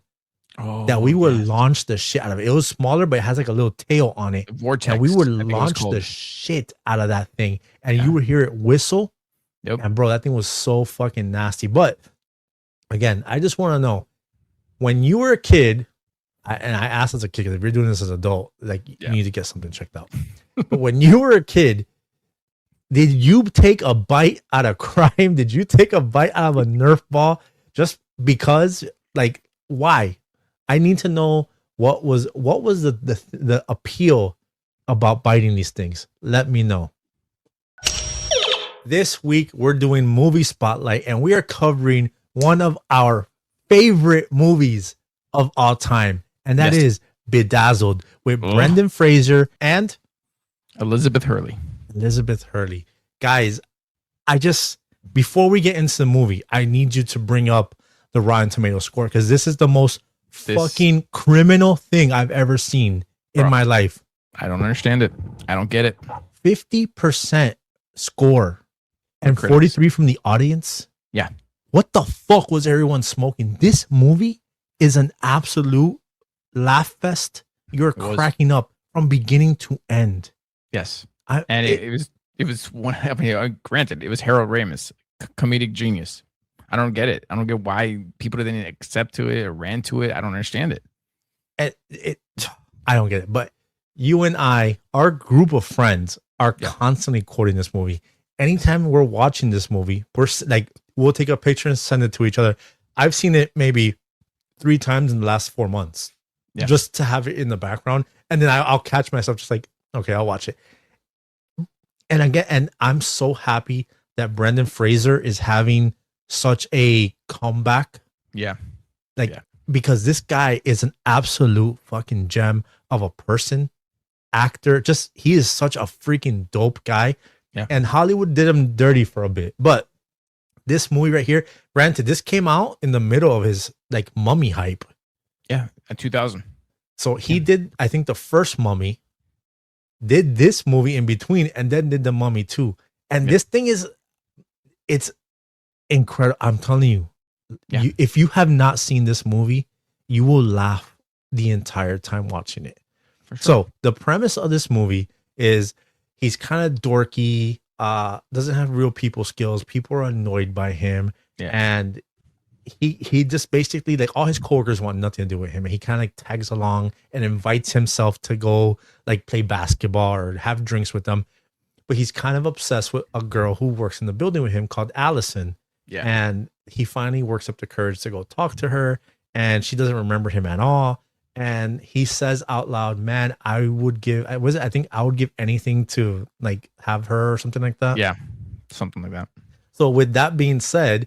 that we would launch the shit out of it. It was smaller, but it has like a little tail on it. Vortex. And we would launch the shit out of that thing. And you would hear it whistle. Yep. And bro, that thing was so fucking nasty. But again, I just want to know, when you were a kid, and I asked as a kid, because if you're doing this as an adult, like you need to get something checked out. But when you were a kid, did you take a bite out of crime? Did you take a bite out of a Nerf ball just because? Like, why? I need to know what was the appeal about biting these things. Let me know. This week we're doing movie spotlight, and we are covering one of our favorite movies of all time, and that is Bedazzled with Brendan Fraser and Elizabeth Hurley. Guys, before we get into the movie, I need you to bring up the Rotten Tomato score, because this is the most fucking criminal thing I've ever seen in my life. I don't understand it. I don't get it. 50% score and 43 from the audience. Yeah. What the fuck was everyone smoking? This movie is an absolute laugh fest. You're cracking up from beginning to end. Yes. It was one. I mean, granted, it was Harold Ramis, comedic genius. I don't get it. I don't get why people didn't accept to it or ran to it. I don't understand it. I don't get it. But you and I, our group of friends, are constantly quoting this movie. Anytime we're watching this movie, we'll take a picture and send it to each other. I've seen it maybe 3 times in the last 4 months, just to have it in the background. And then I'll catch myself just like, okay, I'll watch it. And I'm so happy that Brendan Fraser is having such a comeback. Yeah. Because this guy is an absolute fucking gem of a person, actor. He is such a freaking dope guy. Yeah. And Hollywood did him dirty for a bit. But this movie right here, granted, this came out in the middle of his Mummy hype. Yeah, in 2000. So he did, I think, the first Mummy, did this movie in between, and then did the Mummy too. And this thing it's incredible. I'm telling you, if you have not seen this movie, you will laugh the entire time watching it. For sure. So the premise of this movie is he's kind of dorky, doesn't have real people skills. People are annoyed by him. Yeah. And he just basically, all his coworkers want nothing to do with him. And he kind of tags along and invites himself to go play basketball or have drinks with them. But he's kind of obsessed with a girl who works in the building with him called Allison. Yeah. And he finally works up the courage to go talk to her, and she doesn't remember him at all. And he says out loud, man, I would give anything to have her or something like that. Yeah. Something like that. So with that being said,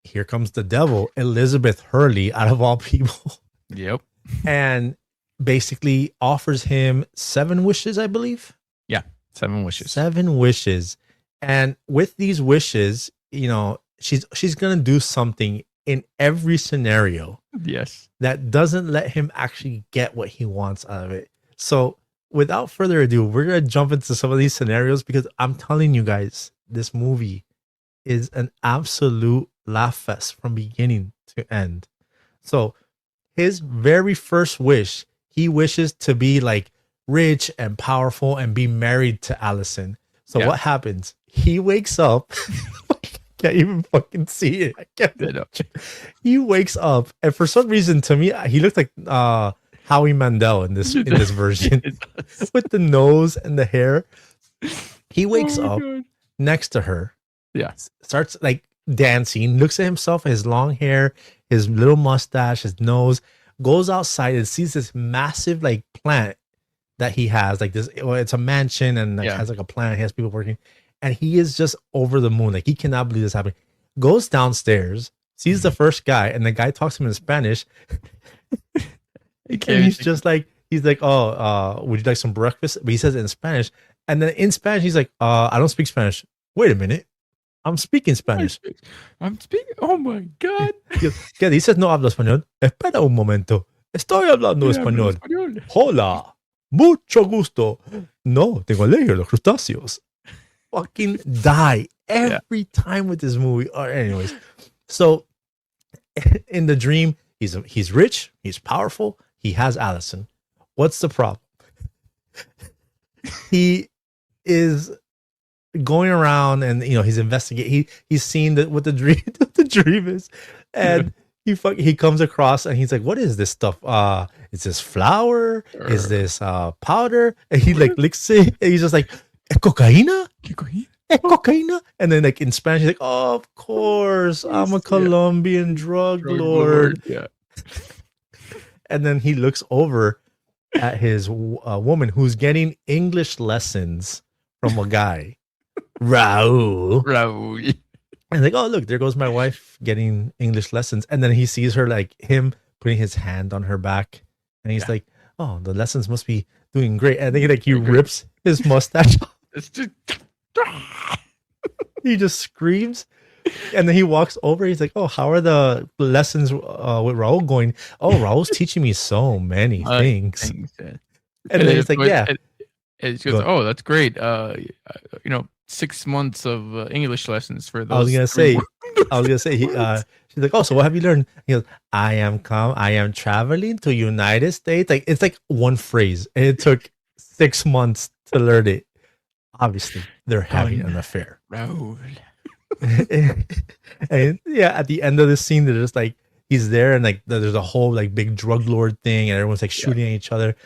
here comes the devil, Elizabeth Hurley, out of all people. Yep. And basically offers him 7 wishes, I believe. Yeah. 7 wishes. 7 wishes. And with these wishes, she's going to do something in every scenario. Yes. That doesn't let him actually get what he wants out of it. So without further ado, we're going to jump into some of these scenarios, because I'm telling you guys, this movie is an absolute laugh fest from beginning to end. So his very first wish, he wishes to be rich and powerful and be married to Allison. So what happens? He wakes up. Can't even fucking see it. I can't. He wakes up, and for some reason, to me, he looks like Howie Mandel in this version, with the nose and the hair. He wakes up next to her. Yeah, starts dancing. Looks at himself, his long hair, his little mustache, his nose. Goes outside and sees this massive plant that he has. It's a mansion, and has a plant. He has people working. And he is just over the moon. He cannot believe this happening. Goes downstairs, sees the first guy, and the guy talks to him in Spanish. And he's just oh, would you like some breakfast? But he says it in Spanish. And then in Spanish, he's I don't speak Spanish. Wait a minute. I'm speaking Spanish. I'm speaking. Oh my God. ¿Qué dices? No hablo español. Espera un momento. Estoy hablando español. Hola. Mucho gusto. No, tengo alergia a los crustáceos. Fucking die every time with this movie. Anyways, so in the dream, he's rich, he's powerful, he has Allison. What's the problem? He is going around and he's investigating. He's seen what the dream is, and he comes across and he's like, "What is this stuff? Is this flour? Is this powder?" And he licks it, and he's just like, "Cocaína? Cocaína?" And then in Spanish, he's like, "Oh, of course, I'm a Colombian drug lord." Yeah. And then he looks over at his woman who's getting English lessons from a guy, Raul. Raul. And like, oh, look, there goes my wife getting English lessons. And then he sees her, like him putting his hand on her back. And he's like, oh, the lessons must be doing great. And then he rips his mustache off. It's just He just screams. And then he walks over. He's like, oh, how are the lessons with Raul going? Oh, Raul's teaching me so many things. And then he's like, yeah. And she goes, oh, that's great. 6 months of English lessons for those. I was gonna say, she's like, oh, so what have you learned? He goes, I am traveling to United States. Like, it's like one phrase. And it took 6 months to learn it. Obviously, they're having an affair. Raul. And yeah, at the end of this scene, they're just like, he's there, and like there's a whole like big drug lord thing, and everyone's like shooting at each other.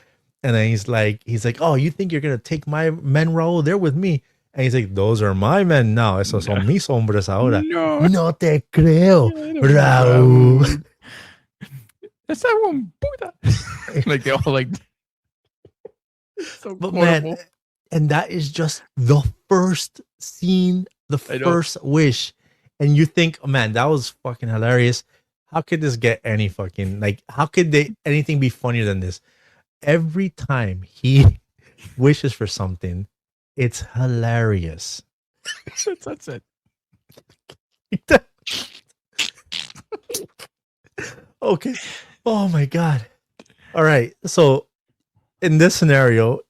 And then he's like, oh, you think you're gonna take my men, Raul? They're with me. And he's like, those are my men now. Esos son mis hombres ahora. No te creo, Raul. Esa one puta. Like they all like. So but man, and that is just the first scene, the first wish. And you think, oh, man, that was fucking hilarious. How could this get any fucking, like, how could anything be funnier than this? Every time he wishes for something, it's hilarious. That's it. Okay. Oh my God. All right. So in this scenario,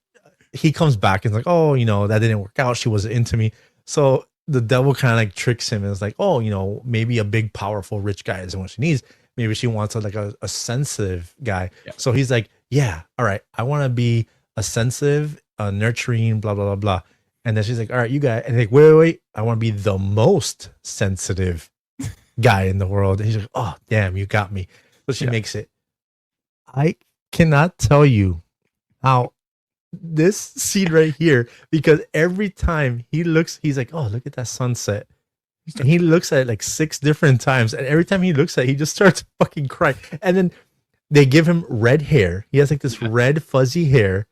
he comes back and is like, oh, that didn't work out. She wasn't into me. So the devil kind of like tricks him and is like, oh, maybe a big, powerful, rich guy isn't what she needs. Maybe she wants a sensitive guy. Yeah. So he's like, yeah, all right, I want to be a sensitive, nurturing, blah, blah, blah, blah. And then she's like, all right, you got it. And he's like, wait, I want to be the most sensitive guy in the world. And he's like, oh, damn, you got me. So she makes it. I cannot tell you how this scene right here, because every time he looks, he's like, oh, look at that sunset. And he looks at it like 6 different times. And every time he looks at it, he just starts fucking crying. And then they give him red hair. He has like this red fuzzy hair.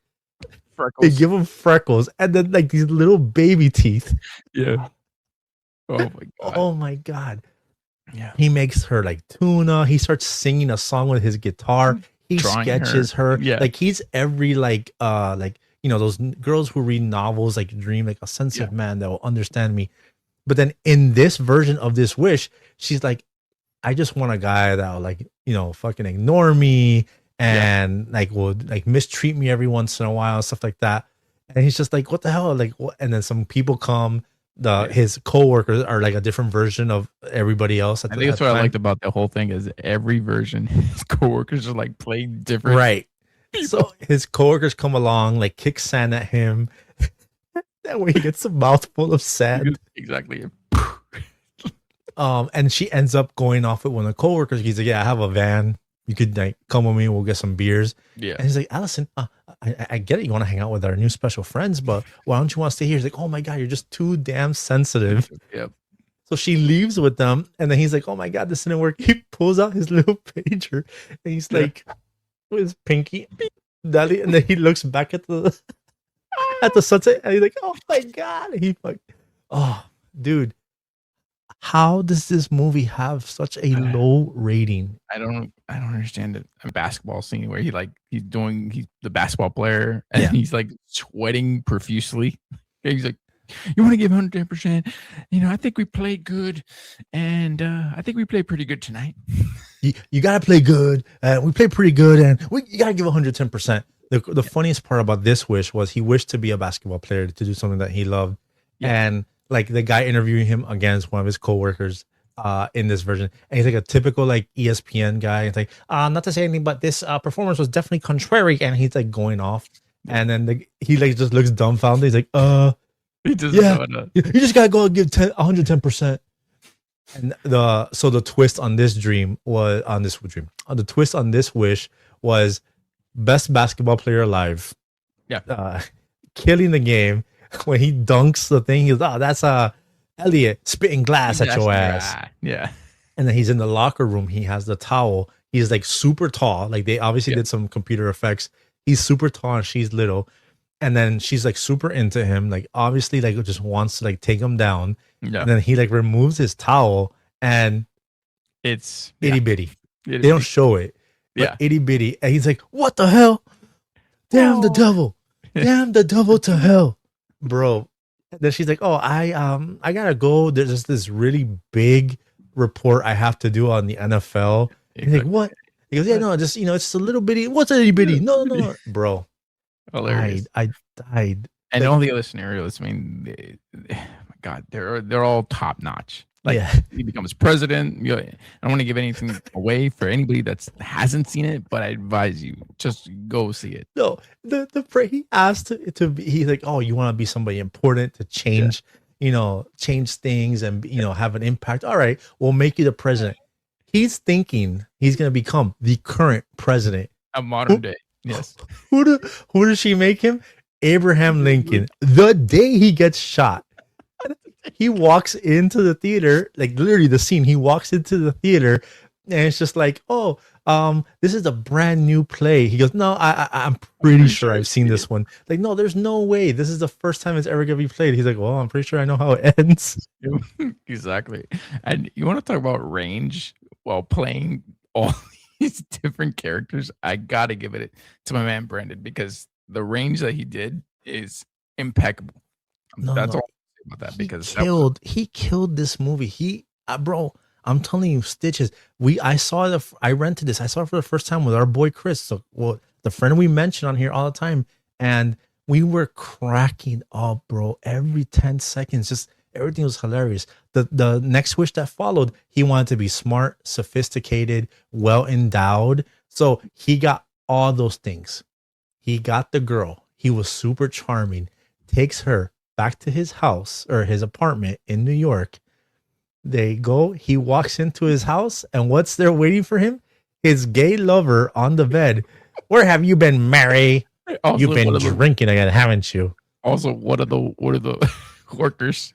Freckles. They give him freckles and then like these little baby teeth. Yeah. Oh my God. Oh my God. Yeah. He makes her like tuna. He starts singing a song with his guitar. He sketches her. Yeah. Like he's every those girls who read novels like dream like a sensitive man that will understand me. But then in this version of this wish, she's like, I just want a guy that will like, fucking ignore me and like would like mistreat me every once in a while, stuff like that. And he's just like, what the hell? Like, what? And then some people come, his co-workers are like a different version of everybody else. I think that's what I liked about the whole thing is every version, his co-workers are like playing different. Right. People. So his co-workers come along, like kick sand at him. That way he gets a mouthful of sand. Exactly. And she ends up going off with one of the co-workers. He's like, yeah, I have a van. You could like come with me. We'll get some beers. Yeah. And he's like, Allison, I get it. You want to hang out with our new special friends, but why don't you want to stay here? He's like, oh my God, you're just too damn sensitive. Yep. So she leaves with them. And then he's like, oh my God, this didn't work. He pulls out his little pager and he's like, with his pinky, Daddy. And then he looks back at the sunset and he's like, oh my God. And he like, oh, dude. How does this movie have such a low rating? I don't understand it. A basketball scene where he's the basketball player and he's like sweating profusely. He's like, you want to give 110%? I think we played good, and I think we played pretty good tonight. You got to play good. We played pretty good, and you got to give 110%. The funniest part about this wish was he wished to be a basketball player, to do something that he loved, and like the guy interviewing him against one of his coworkers in this version. And he's like a typical like ESPN guy. It's like, not to say anything, but this performance was definitely contrary. And he's like going off. And then he like just looks dumbfounded. He's like, he doesn't you just gotta go and give 110%. And the twist on this dream was the twist on this wish was best basketball player alive. Yeah. Killing the game. When he dunks the thing, he's that's Elliot spitting glass at your ass. Yeah. And then he's in the locker room. He has the towel. He's like super tall. Like they obviously did some computer effects. He's super tall and she's little. and then she's like super into him, like obviously like just wants to like take him down. Yeah. And then he like removes his towel and It's itty bitty. Itty They don't bitty. show it. But Yeah. itty bitty. And he's like, what the hell? Damn the devil. Damn the devil to hell. Bro. And then she's like, oh, I gotta go. There's just this really big report I have to do on the NFL. He's like, what? He goes, yeah, no, just it's a little bitty. What's a itty bitty? No. Bro. Hilarious. I died. And Like, all the other scenarios, I mean, my God, they're all top notch. Like yeah. he becomes president. I don't want to give anything away for anybody that hasn't seen it, but I advise you just go see it. No, he asked to be. He's like, oh, you want to be somebody important to change, change things and have an impact. All right, we'll make you the president. He's thinking he's gonna become the current president A modern day, yes. Who does she make him? Abraham Lincoln. The day he gets shot, he walks into the theater, like literally the scene. He walks into the theater, and it's just like, oh, this is a brand new play. He goes, no, I'm pretty sure I've seen this one. Like, no, there's no way. This is the first time it's ever gonna be played. He's like, well, I'm pretty sure I know how it ends. Exactly. And you want to talk about range while playing all these different characters? I gotta give it to my man Brandon, because the range that he did is impeccable. That's all about that, because he killed this movie. Bro, I'm telling you, Stitches. I rented this. I saw it for the first time with our boy Chris. So, the friend we mention on here all the time, and we were cracking up, bro. Every 10 seconds, just everything was hilarious. The next wish that followed, he wanted to be smart, sophisticated, well endowed. So he got all those things. He got the girl. He was super charming. Takes her back to his house or his apartment in New York. They go. He walks into his house, and what's there waiting for him? His gay lover on the bed. Where have you been, Mary? Also, you've been drinking again, haven't you? Also, what are the workers?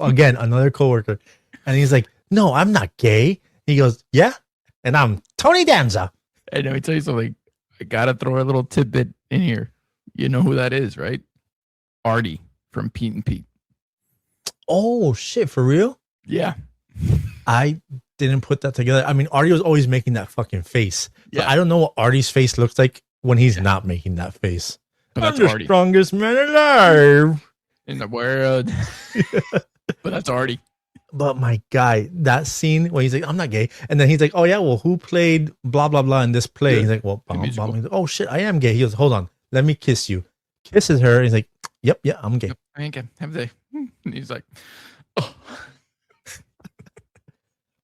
Again, another coworker, and he's like, "No, I'm not gay." He goes, "Yeah, and I'm Tony Danza." And let me tell you something. I gotta throw a little tidbit in here. You know who that is, right? Artie from Pete and Pete. Oh shit, for real? Yeah. I didn't put that together. I mean, Artie was always making that fucking face. Yeah. I don't know what Artie's face looks like when he's not making that face. But that's I'm the Artie. Strongest man alive In the world. But that's Artie. But my guy, that scene when he's like, I'm not gay. And then he's like, oh yeah, well, who played blah, blah, blah in this play? Yeah. He's like, well, He's like, oh shit, I am gay. He goes, hold on, let me kiss you. Kisses her. He's like, yep, yeah, I'm gay. Yep, I ain't gay. Have a day. And he's like, oh.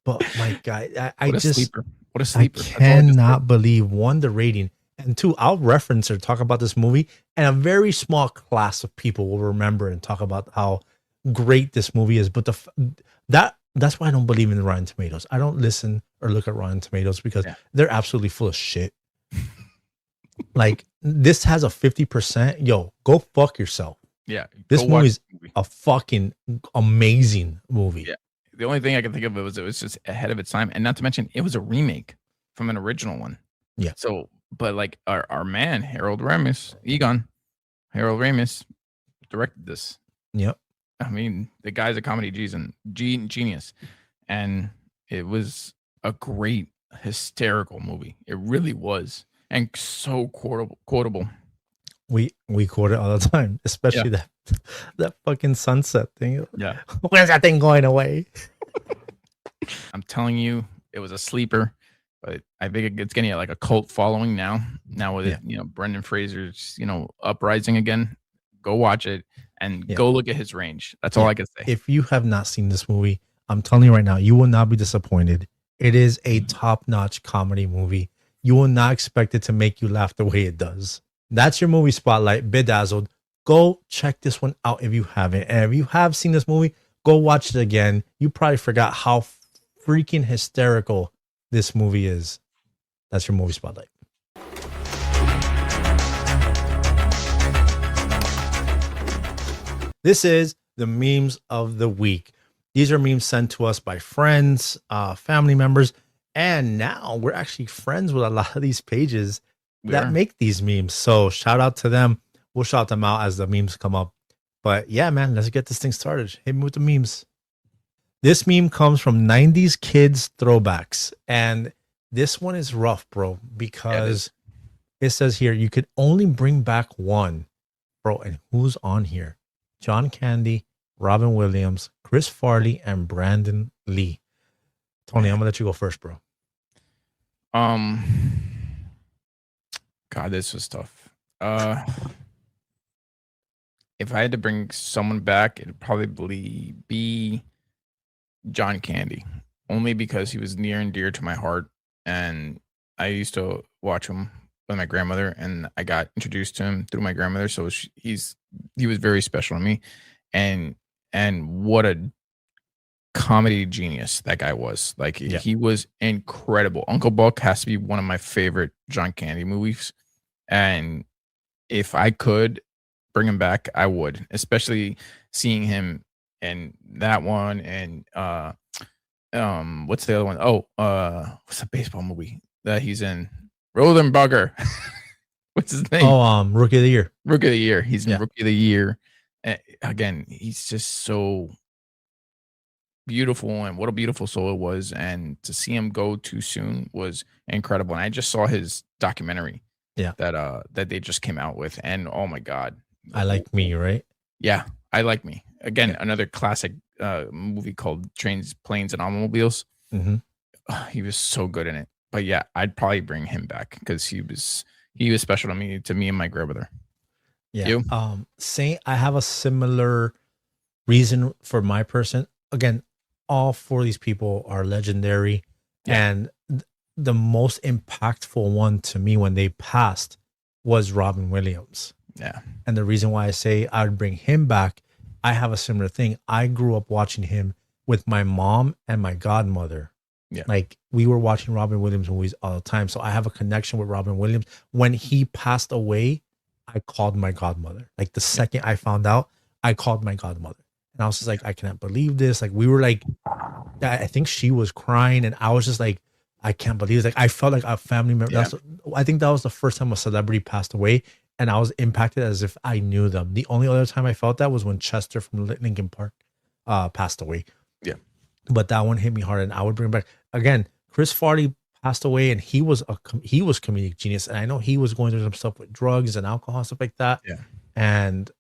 But my guy, I just, sleeper. What a sleeper. I cannot believe, one, the rating, and two, I'll reference or talk about this movie, and a very small class of people will remember and talk about how great this movie is. But that's why I don't believe in the Rotten Tomatoes. I don't listen or look at Rotten Tomatoes because they're absolutely full of shit. Like, this has a 50%. Yo, go fuck yourself. Yeah. This movie's a fucking amazing movie. Yeah. The only thing I can think of it was just ahead of its time. And not to mention, it was a remake from an original one. Yeah. So, but like our man, Harold Ramis directed this. Yep. I mean, the guy's a comedy genius. And it was a great, hysterical movie. It really was. And so quotable. We quote it all the time, especially that fucking sunset thing. Yeah. Where's that thing going away? I'm telling you, it was a sleeper, but I think it's getting like a cult following now. Now with it, Brendan Fraser's, uprising again. Go watch it and go look at his range. That's all I can say. If you have not seen this movie, I'm telling you right now, you will not be disappointed. It is a top-notch comedy movie. You will not expect it to make you laugh the way it does. That's your movie spotlight, Bedazzled. Go check this one out if you haven't. And if you have seen this movie, go watch it again. You probably forgot how freaking hysterical this movie is. That's your movie spotlight. This is the memes of the week. These are memes sent to us by friends, family members, and now we're actually friends with a lot of these pages that make these memes. So shout out to them. we'll shout them out as the memes come up. But yeah, man, let's get this thing started. Hit me with the memes. This meme comes from 90s kids throwbacks. And this one is rough, bro, because it says here, you could only bring back one, bro. And who's on here? John Candy, Robin Williams, Chris Farley, and Brandon Lee. Tony, I'm gonna let you go first, bro. God, this was tough. If I had to bring someone back, it'd probably be John Candy, only because he was near and dear to my heart, and I used to watch him with my grandmother, and I got introduced to him through my grandmother. So he was very special to me, and what a comedy genius that guy was. Like he was incredible. Uncle Buck has to be one of my favorite John Candy movies, and if I could bring him back, I would, especially seeing him in that one. And what's the other one? What's the baseball movie that he's in? Rodenbugger. What's his name? Rookie of the Year. Rookie of the Year. He's in Rookie of the Year. Again, he's just so beautiful, and what a beautiful soul it was. And to see him go too soon was incredible. And I just saw his documentary that they just came out with, and oh my God. I Like Me, right? Yeah, I Like Me. Again, another classic movie called Trains, Planes, and Automobiles. Mm-hmm. He was so good in it. But yeah, I'd probably bring him back because he was special to me and my grandmother. Yeah. You? I have a similar reason for my person. Again, all four of these people are legendary, and the most impactful one to me when they passed was Robin Williams. Yeah. And the reason why I say I would bring him back, I have a similar thing. I grew up watching him with my mom and my godmother. Yeah. Like we were watching Robin Williams movies all the time. So I have a connection with Robin Williams. When he passed away, I called my godmother. Like the second I found out, I called my godmother. And I was just like, I cannot believe this. Like we were like, I think she was crying, and I was just like, I can't believe it. Like I felt like a family member. Yeah. I think that was the first time a celebrity passed away, and I was impacted as if I knew them. The only other time I felt that was when Chester from Linkin Park passed away. Yeah. But that one hit me hard, and I would bring back again. Chris Farley passed away, and he was comedic genius, and I know he was going through some stuff with drugs and alcohol and stuff like that. Yeah. And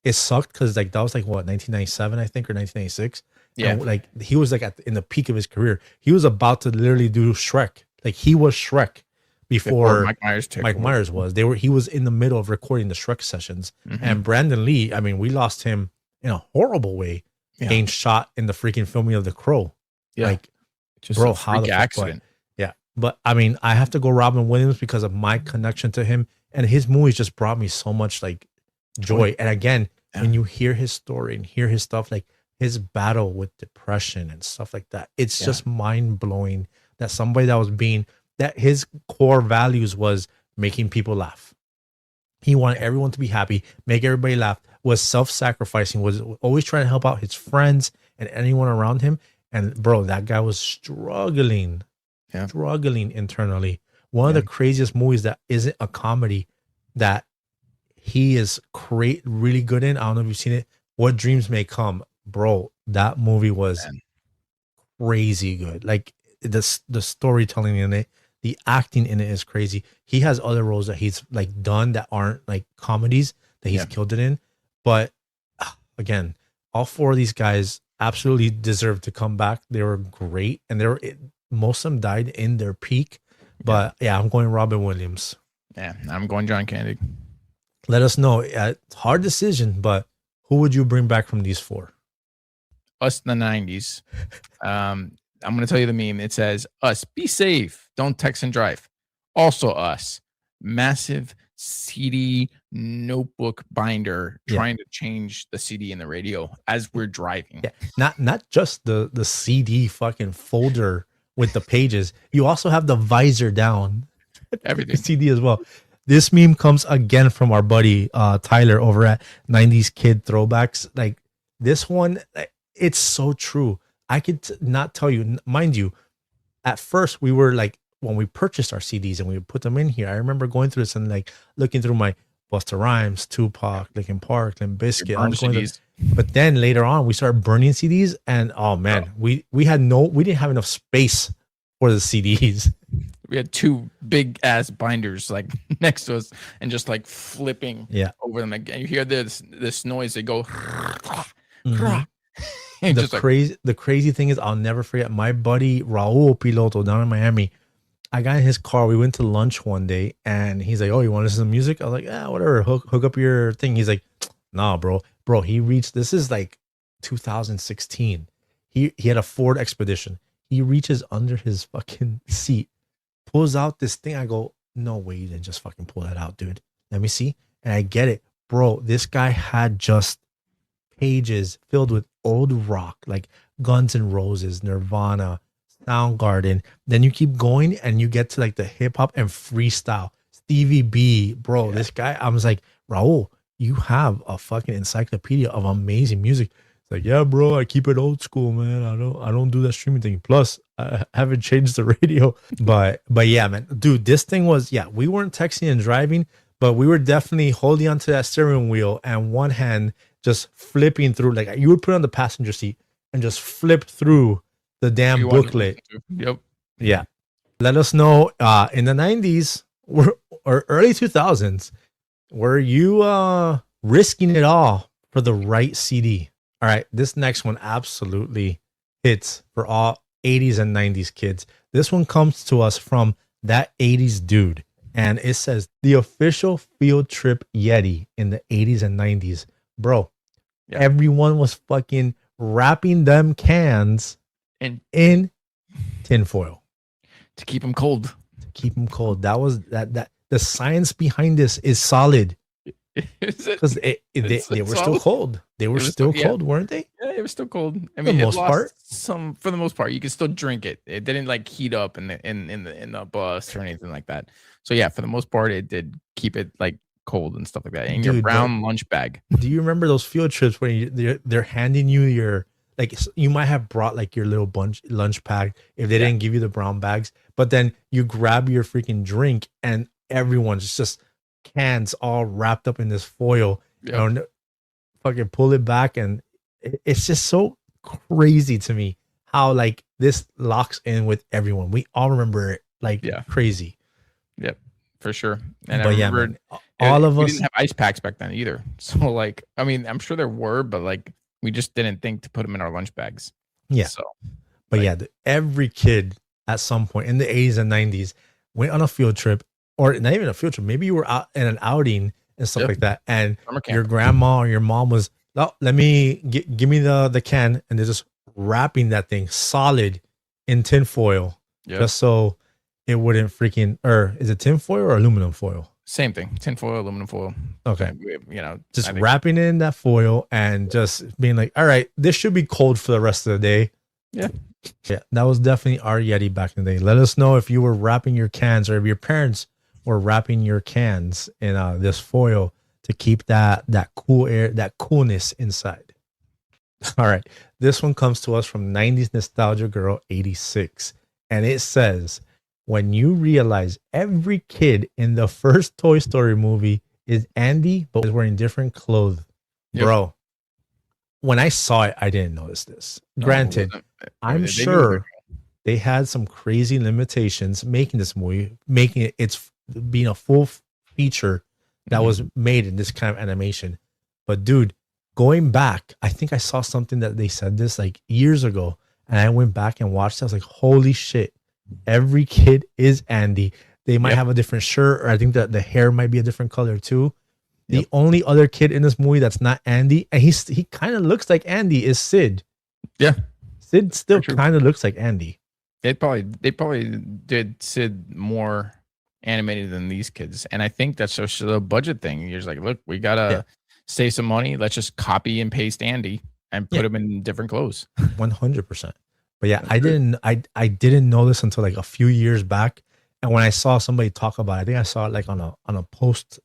it sucked because like that was like what 1997 I think, or 1996. Yeah. And, like he was like in the peak of his career. He was about to literally do Shrek. Like he was Shrek before Mike Myers was. He was in the middle of recording the Shrek sessions. Mm-hmm. And Brandon Lee, I mean, we lost him in a horrible way. Yeah. Getting shot in the freaking filming of The Crow. Yeah. Like, just bro, a freak accident. But I mean, I have to go Robin Williams because of my connection to him, and his movies just brought me so much like joy. And again, when you hear his story and hear his stuff, like his battle with depression and stuff like that, it's just mind blowing that somebody that his core values was making people laugh. He wanted everyone to be happy, make everybody laugh, was self-sacrificing, was always trying to help out his friends and anyone around him. And bro, that guy was struggling internally. One of the craziest movies that isn't a comedy that he is really good in. I don't know if you've seen it. What Dreams May Come, bro. That movie was crazy good. Like the storytelling in it, the acting in it is crazy. He has other roles that he's like done that aren't like comedies that he's killed it in. But again, all four of these guys absolutely deserve to come back. They were great, and most of them died in their peak. But I'm going Robin Williams. Yeah, I'm going John Candy. Let us know. Hard decision, but who would you bring back from these four? Us in the 90s. I'm going to tell you the meme. It says, us, be safe. Don't text and drive. Also us, massive CD notebook binder trying to change the CD in the radio as we're driving. Yeah. Not just the CD fucking folder with the pages. You also have the visor down. Everything. CD as well. This meme comes again from our buddy Tyler over at 90s Kid Throwbacks. Like this one, it's so true. I could not tell you, mind you, at first we were like, when we purchased our CDs and we would put them in here, I remember going through this and like looking through my Busta Rhymes, Tupac, Linkin Park, Limp Bizkit. I Burn was going CDs. but then later on, we started burning CDs, and oh man, we didn't have enough space for the CDs. We had 2 big ass binders like next to us, and just like flipping over them. Like, and you hear this noise. They go. The crazy thing is, I'll never forget my buddy Raul Piloto down in Miami. I got in his car. We went to lunch one day, and he's like, "Oh, you want to listen to music?" I was like, "Yeah, whatever. Hook up your thing." He's like, "Nah, bro. He reached. This is like 2016. He had a Ford Expedition. He reaches under his fucking seat, pulls out this thing. I go, no way, you didn't just fucking pull that out, dude. Let me see." And I get it, bro. This guy had just pages filled with old rock, like Guns N' Roses, Nirvana, Soundgarden. Then you keep going and you get to like the hip hop and freestyle. Stevie B, bro. This guy, I was like, Raul, you have a fucking encyclopedia of amazing music. It's like, yeah, bro, I keep it old school, man. I don't do that streaming thing. Plus, I haven't changed the radio. But yeah, man, dude, this thing was, we weren't texting and driving, but we were definitely holding onto that steering wheel and one hand just flipping through. Like you would put it on the passenger seat and just flip through the damn booklet. Yep. Yeah. Let us know in the 90s or early 2000s, were you risking it all for the right CD? All right, this next one absolutely hits for all 80s and 90s kids. This one comes to us from that 80s dude, and it says the official field trip Yeti in the 80s and 90s. Bro, everyone was fucking wrapping them cans in tinfoil to keep them cold. That was that. The science behind this is solid. Because they were still cold. They were still cold, weren't they? Yeah, it was still cold. I mean, for the most part, you could still drink it. It didn't like heat up in the bus or anything like that. So yeah, for the most part, it did keep it like cold and stuff like that. In your brown lunch bag. Do you remember those field trips when they're handing you your, like, you might have brought like your little lunch bag if they didn't give you the brown bags, but then you grab your freaking drink and everyone's just cans all wrapped up in this foil. Fucking pull it back, and it's just so crazy to me how like this locks in with everyone. We all remember it like crazy. Yep, for sure. And but I remember all of us didn't have ice packs back then either. So like, I mean, I'm sure there were, but like we just didn't think to put them in our lunch bags. Yeah. So, but every kid at some point in the 80s and 90s went on a field trip, or not even a field trip. Maybe you were out in an outing and stuff like that, and your grandma or your mom was, "Oh, let me give me the can," and they're just wrapping that thing solid in tin foil, just so it wouldn't freaking. Or is it tin foil or aluminum foil? Same thing, tin foil, aluminum foil. Okay, just I think wrapping it in that foil and just being like, "All right, this should be cold for the rest of the day." Yeah, that was definitely our Yeti back in the day. Let us know if you were wrapping your cans or if your parents were wrapping your cans in this foil to keep that cool air, that coolness inside. All right, this one comes to us from 90s Nostalgia Girl 86, and it says, when you realize every kid in the first Toy Story movie is Andy but is wearing different clothes. Bro, when I saw it, I didn't notice this. Granted, I'm sure they had some crazy limitations making this movie, making it's being a full feature that was made in this kind of animation. But dude, going back, I think I saw something that they said this like years ago, and I went back and watched it. I was like, holy shit, every kid is Andy. They might have a different shirt, or I think that the hair might be a different color too. The only other kid in this movie that's not Andy, and he kind of looks like Andy, is Sid. Yeah, Sid still kind of looks like Andy. They probably did Sid more animated than these kids, and I think that's just a budget thing. You're just like, look, we gotta save some money. Let's just copy and paste Andy and put him in different clothes. 100%. But yeah, I didn't know this until like a few years back, and when I saw somebody talk about it, I think I saw it like on a post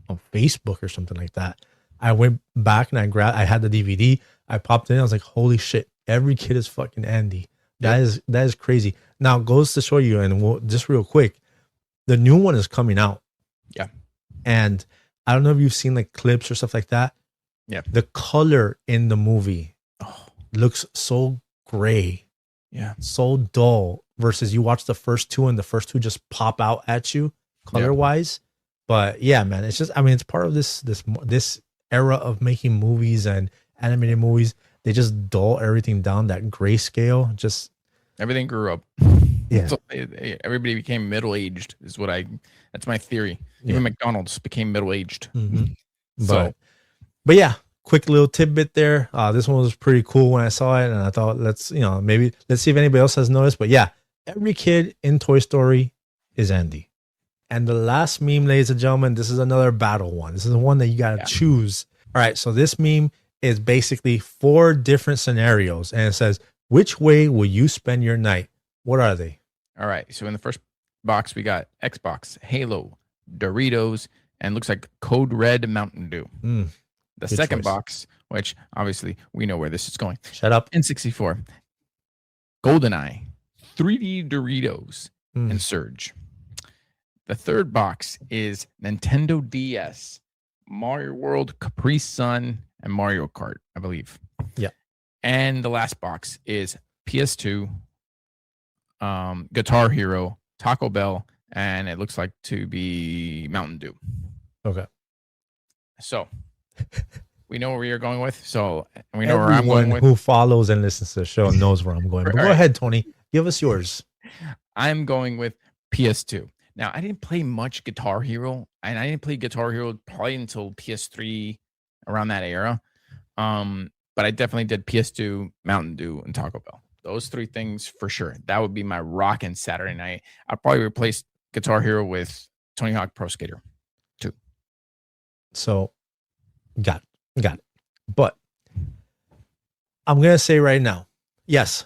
on Facebook or something like that. I went back and I had the DVD. I popped in. I was like, holy shit, every kid is fucking Andy. That is crazy. Now it goes to show you, and just real quick, the new one is coming out. Yeah. And I don't know if you've seen like clips or stuff like that. Yeah. The color in the movie Oh, looks so gray, yeah. so dull versus you watch the first two and the first two just pop out at you color wise. But yeah, man, it's just, I mean, it's part of this era of making movies and animated movies. They just dull everything down, that grayscale. Just everything grew up. Yeah. So everybody became middle-aged is what that's my theory. Even McDonald's became middle-aged. Mm-hmm. So, but yeah, quick little tidbit there. This one was pretty cool when I saw it, and I thought let's see if anybody else has noticed. But yeah, every kid in Toy Story is Andy. And the last meme, ladies and gentlemen, this is another battle one. This is the one that you gotta choose. All right, so this meme is basically 4 different scenarios, and it says, which way will you spend your night? What are they? All right. So in the first box, we got Xbox, Halo, Doritos, and looks like Code Red Mountain Dew. The second box, which obviously we know where this is going. Shut up. N64, GoldenEye, 3D Doritos, and Surge. The third box is Nintendo DS, Mario World, Capri Sun, and Mario Kart, I believe. Yeah. And the last box is PS2, Guitar Hero, Taco Bell, and it looks like to be Mountain Dew. Okay. So we know where we are going with. So we know where I'm Everyone going with. who follows and listens to the show knows where I'm going. But go ahead, Tony. Give us yours. I'm going with PS2. Now, I didn't play much Guitar Hero, and I didn't play Guitar Hero probably until PS3, around that era. But I definitely did PS2, Mountain Dew, and Taco Bell. Those 3 things for sure. That would be my rockin' Saturday night. I'd probably replace Guitar Hero with Tony Hawk Pro Skater 2. So, got it. But I'm going to say right now, yes,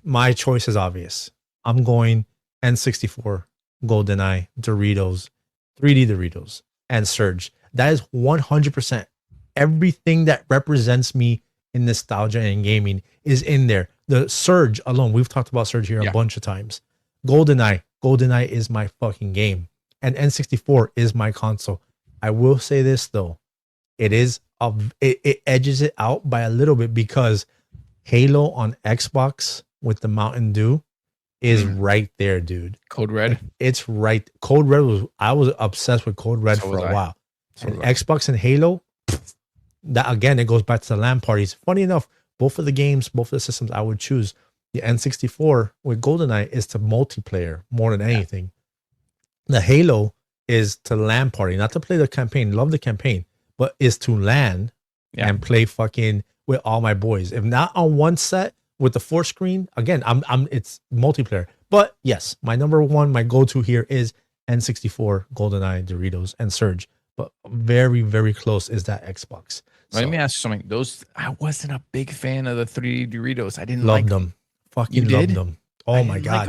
my choice is obvious. I'm going N64, GoldenEye, Doritos, 3D Doritos, and Surge. That is 100% everything that represents me in nostalgia and gaming is in there. The Surge alone, we've talked about Surge here a bunch of times. GoldenEye is my fucking game. And N64 is my console. I will say this though. It edges it out by a little bit because Halo on Xbox with the Mountain Dew is right there, dude. Code Red. It's right. Code Red I was obsessed with Code Red for a while. And Xbox and Halo, that again, it goes back to the LAN parties. Funny enough, both of the games, both of the systems I would choose. The N64 with GoldenEye is to multiplayer more than anything. The Halo is to LAN party, not to play the campaign. Love the campaign, but is to LAN and play fucking with all my boys. If not on one set with the 4 screen, again, it's multiplayer. But yes, my number one, my go-to here is N64, GoldenEye, Doritos, and Surge. But very, very close is that Xbox. So, let me ask you something. I wasn't a big fan of the 3D Doritos. I didn't love like them. Fucking loved them. Oh my god.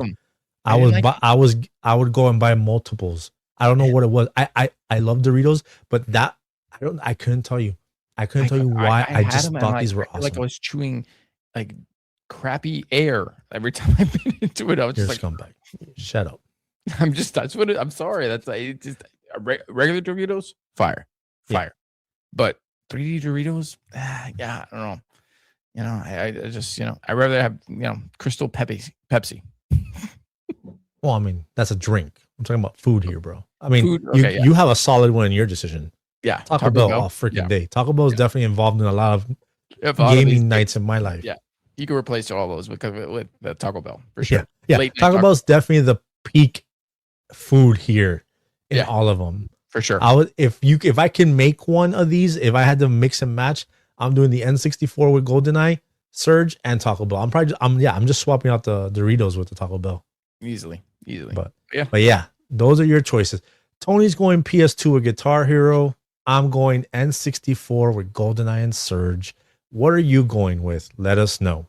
Like I would go and buy multiples. I don't know what it was. I love Doritos, but that I couldn't tell you. I couldn't tell you why. I just thought these were awesome. Like I was chewing like crappy air every time I bit into it. I was You're just like, scumbag. Shut up. I'm sorry. That's like it's just regular Doritos, fire. But 3D Doritos, I don't know. I just, I'd rather have, Crystal Pepsi. Well, I mean, that's a drink. I'm talking about food here, bro. I mean, food, you have a solid one in your decision. Yeah. Taco Bell all freaking day. Taco Bell is definitely involved in a lot of gaming nights in my life. Yeah. You can replace all those with the Taco Bell for sure. Yeah. Taco Bell is definitely the peak food here in all of them. For sure. If I can make one of these, if I had to mix and match, I'm doing the N64 with GoldenEye, Surge, and Taco Bell. I'm just swapping out the Doritos with the Taco Bell. Easily. But yeah, those are your choices. Tony's going PS2 with Guitar Hero. I'm going N64 with GoldenEye and Surge. What are you going with? Let us know.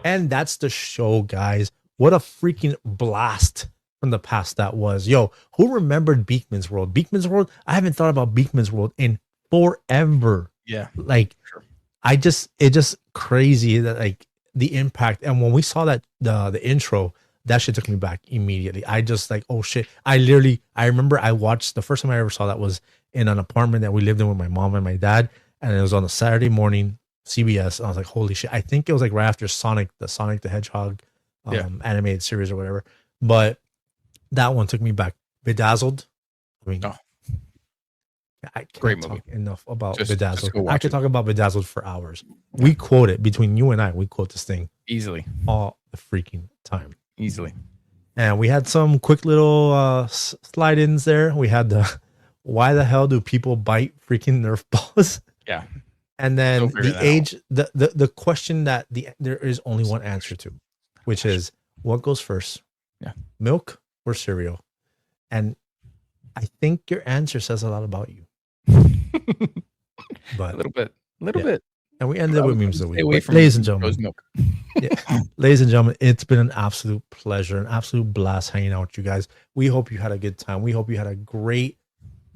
And that's the show, guys. What a freaking blast from the past that was. Yo, who remembered Beakman's World? Beakman's World? I haven't thought about Beakman's World in forever. Yeah. Like, sure. It's just crazy that like the impact. And when we saw that the intro, that shit took me back immediately. I just like, oh shit. I remember I watched the first time I ever saw that was in an apartment that we lived in with my mom and my dad. And it was on a Saturday morning, CBS. And I was like, holy shit. I think it was like right after Sonic the Hedgehog animated series or whatever. But that one took me back. Bedazzled. I mean, I can't talk enough about Bedazzled. I could talk about Bedazzled for hours. We quote it between you and I. We quote this thing easily all the freaking time. Easily. And we had some quick little slide-ins there. We had the why the hell do people bite freaking Nerf balls? Yeah. And then the question that there is only one answer to, which is what goes first? Yeah. Milk or cereal? And I think your answer says a lot about you. But a little bit. And we ended with memes of the week. Ladies and gentlemen, milk. Ladies and gentlemen, it's been an absolute pleasure, an absolute blast hanging out with you guys. We hope you had a good time. We hope you had a great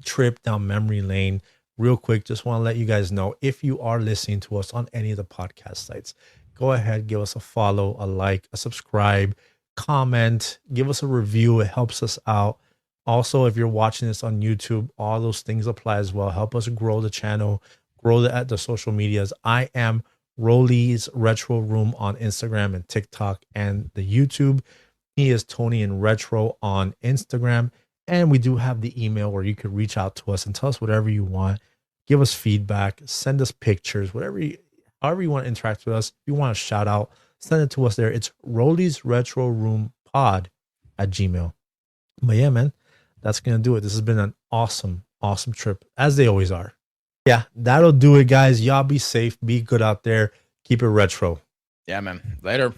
trip down memory lane. Real quick, just want to let you guys know, if you are listening to us on any of the podcast sites, go ahead, give us a follow, a like, a subscribe, comment, give us a review. It helps us out. Also, if you're watching this on YouTube, all those things apply as well. Help us grow the channel, grow the social medias. I am Roly's Retro Room on Instagram and TikTok and the YouTube. He is Tony in Retro on Instagram. And we do have the email where you can reach out to us and tell us whatever you want. Give us feedback, send us pictures, however you want to interact with us. If you want a shout out, send it to us there. It's Roly's Retro Room Pod at Gmail. But yeah, man, that's going to do it. This has been an awesome trip, as they always are. Yeah, that'll do it, guys. Y'all be safe. Be good out there. Keep it retro. Yeah, man. Later.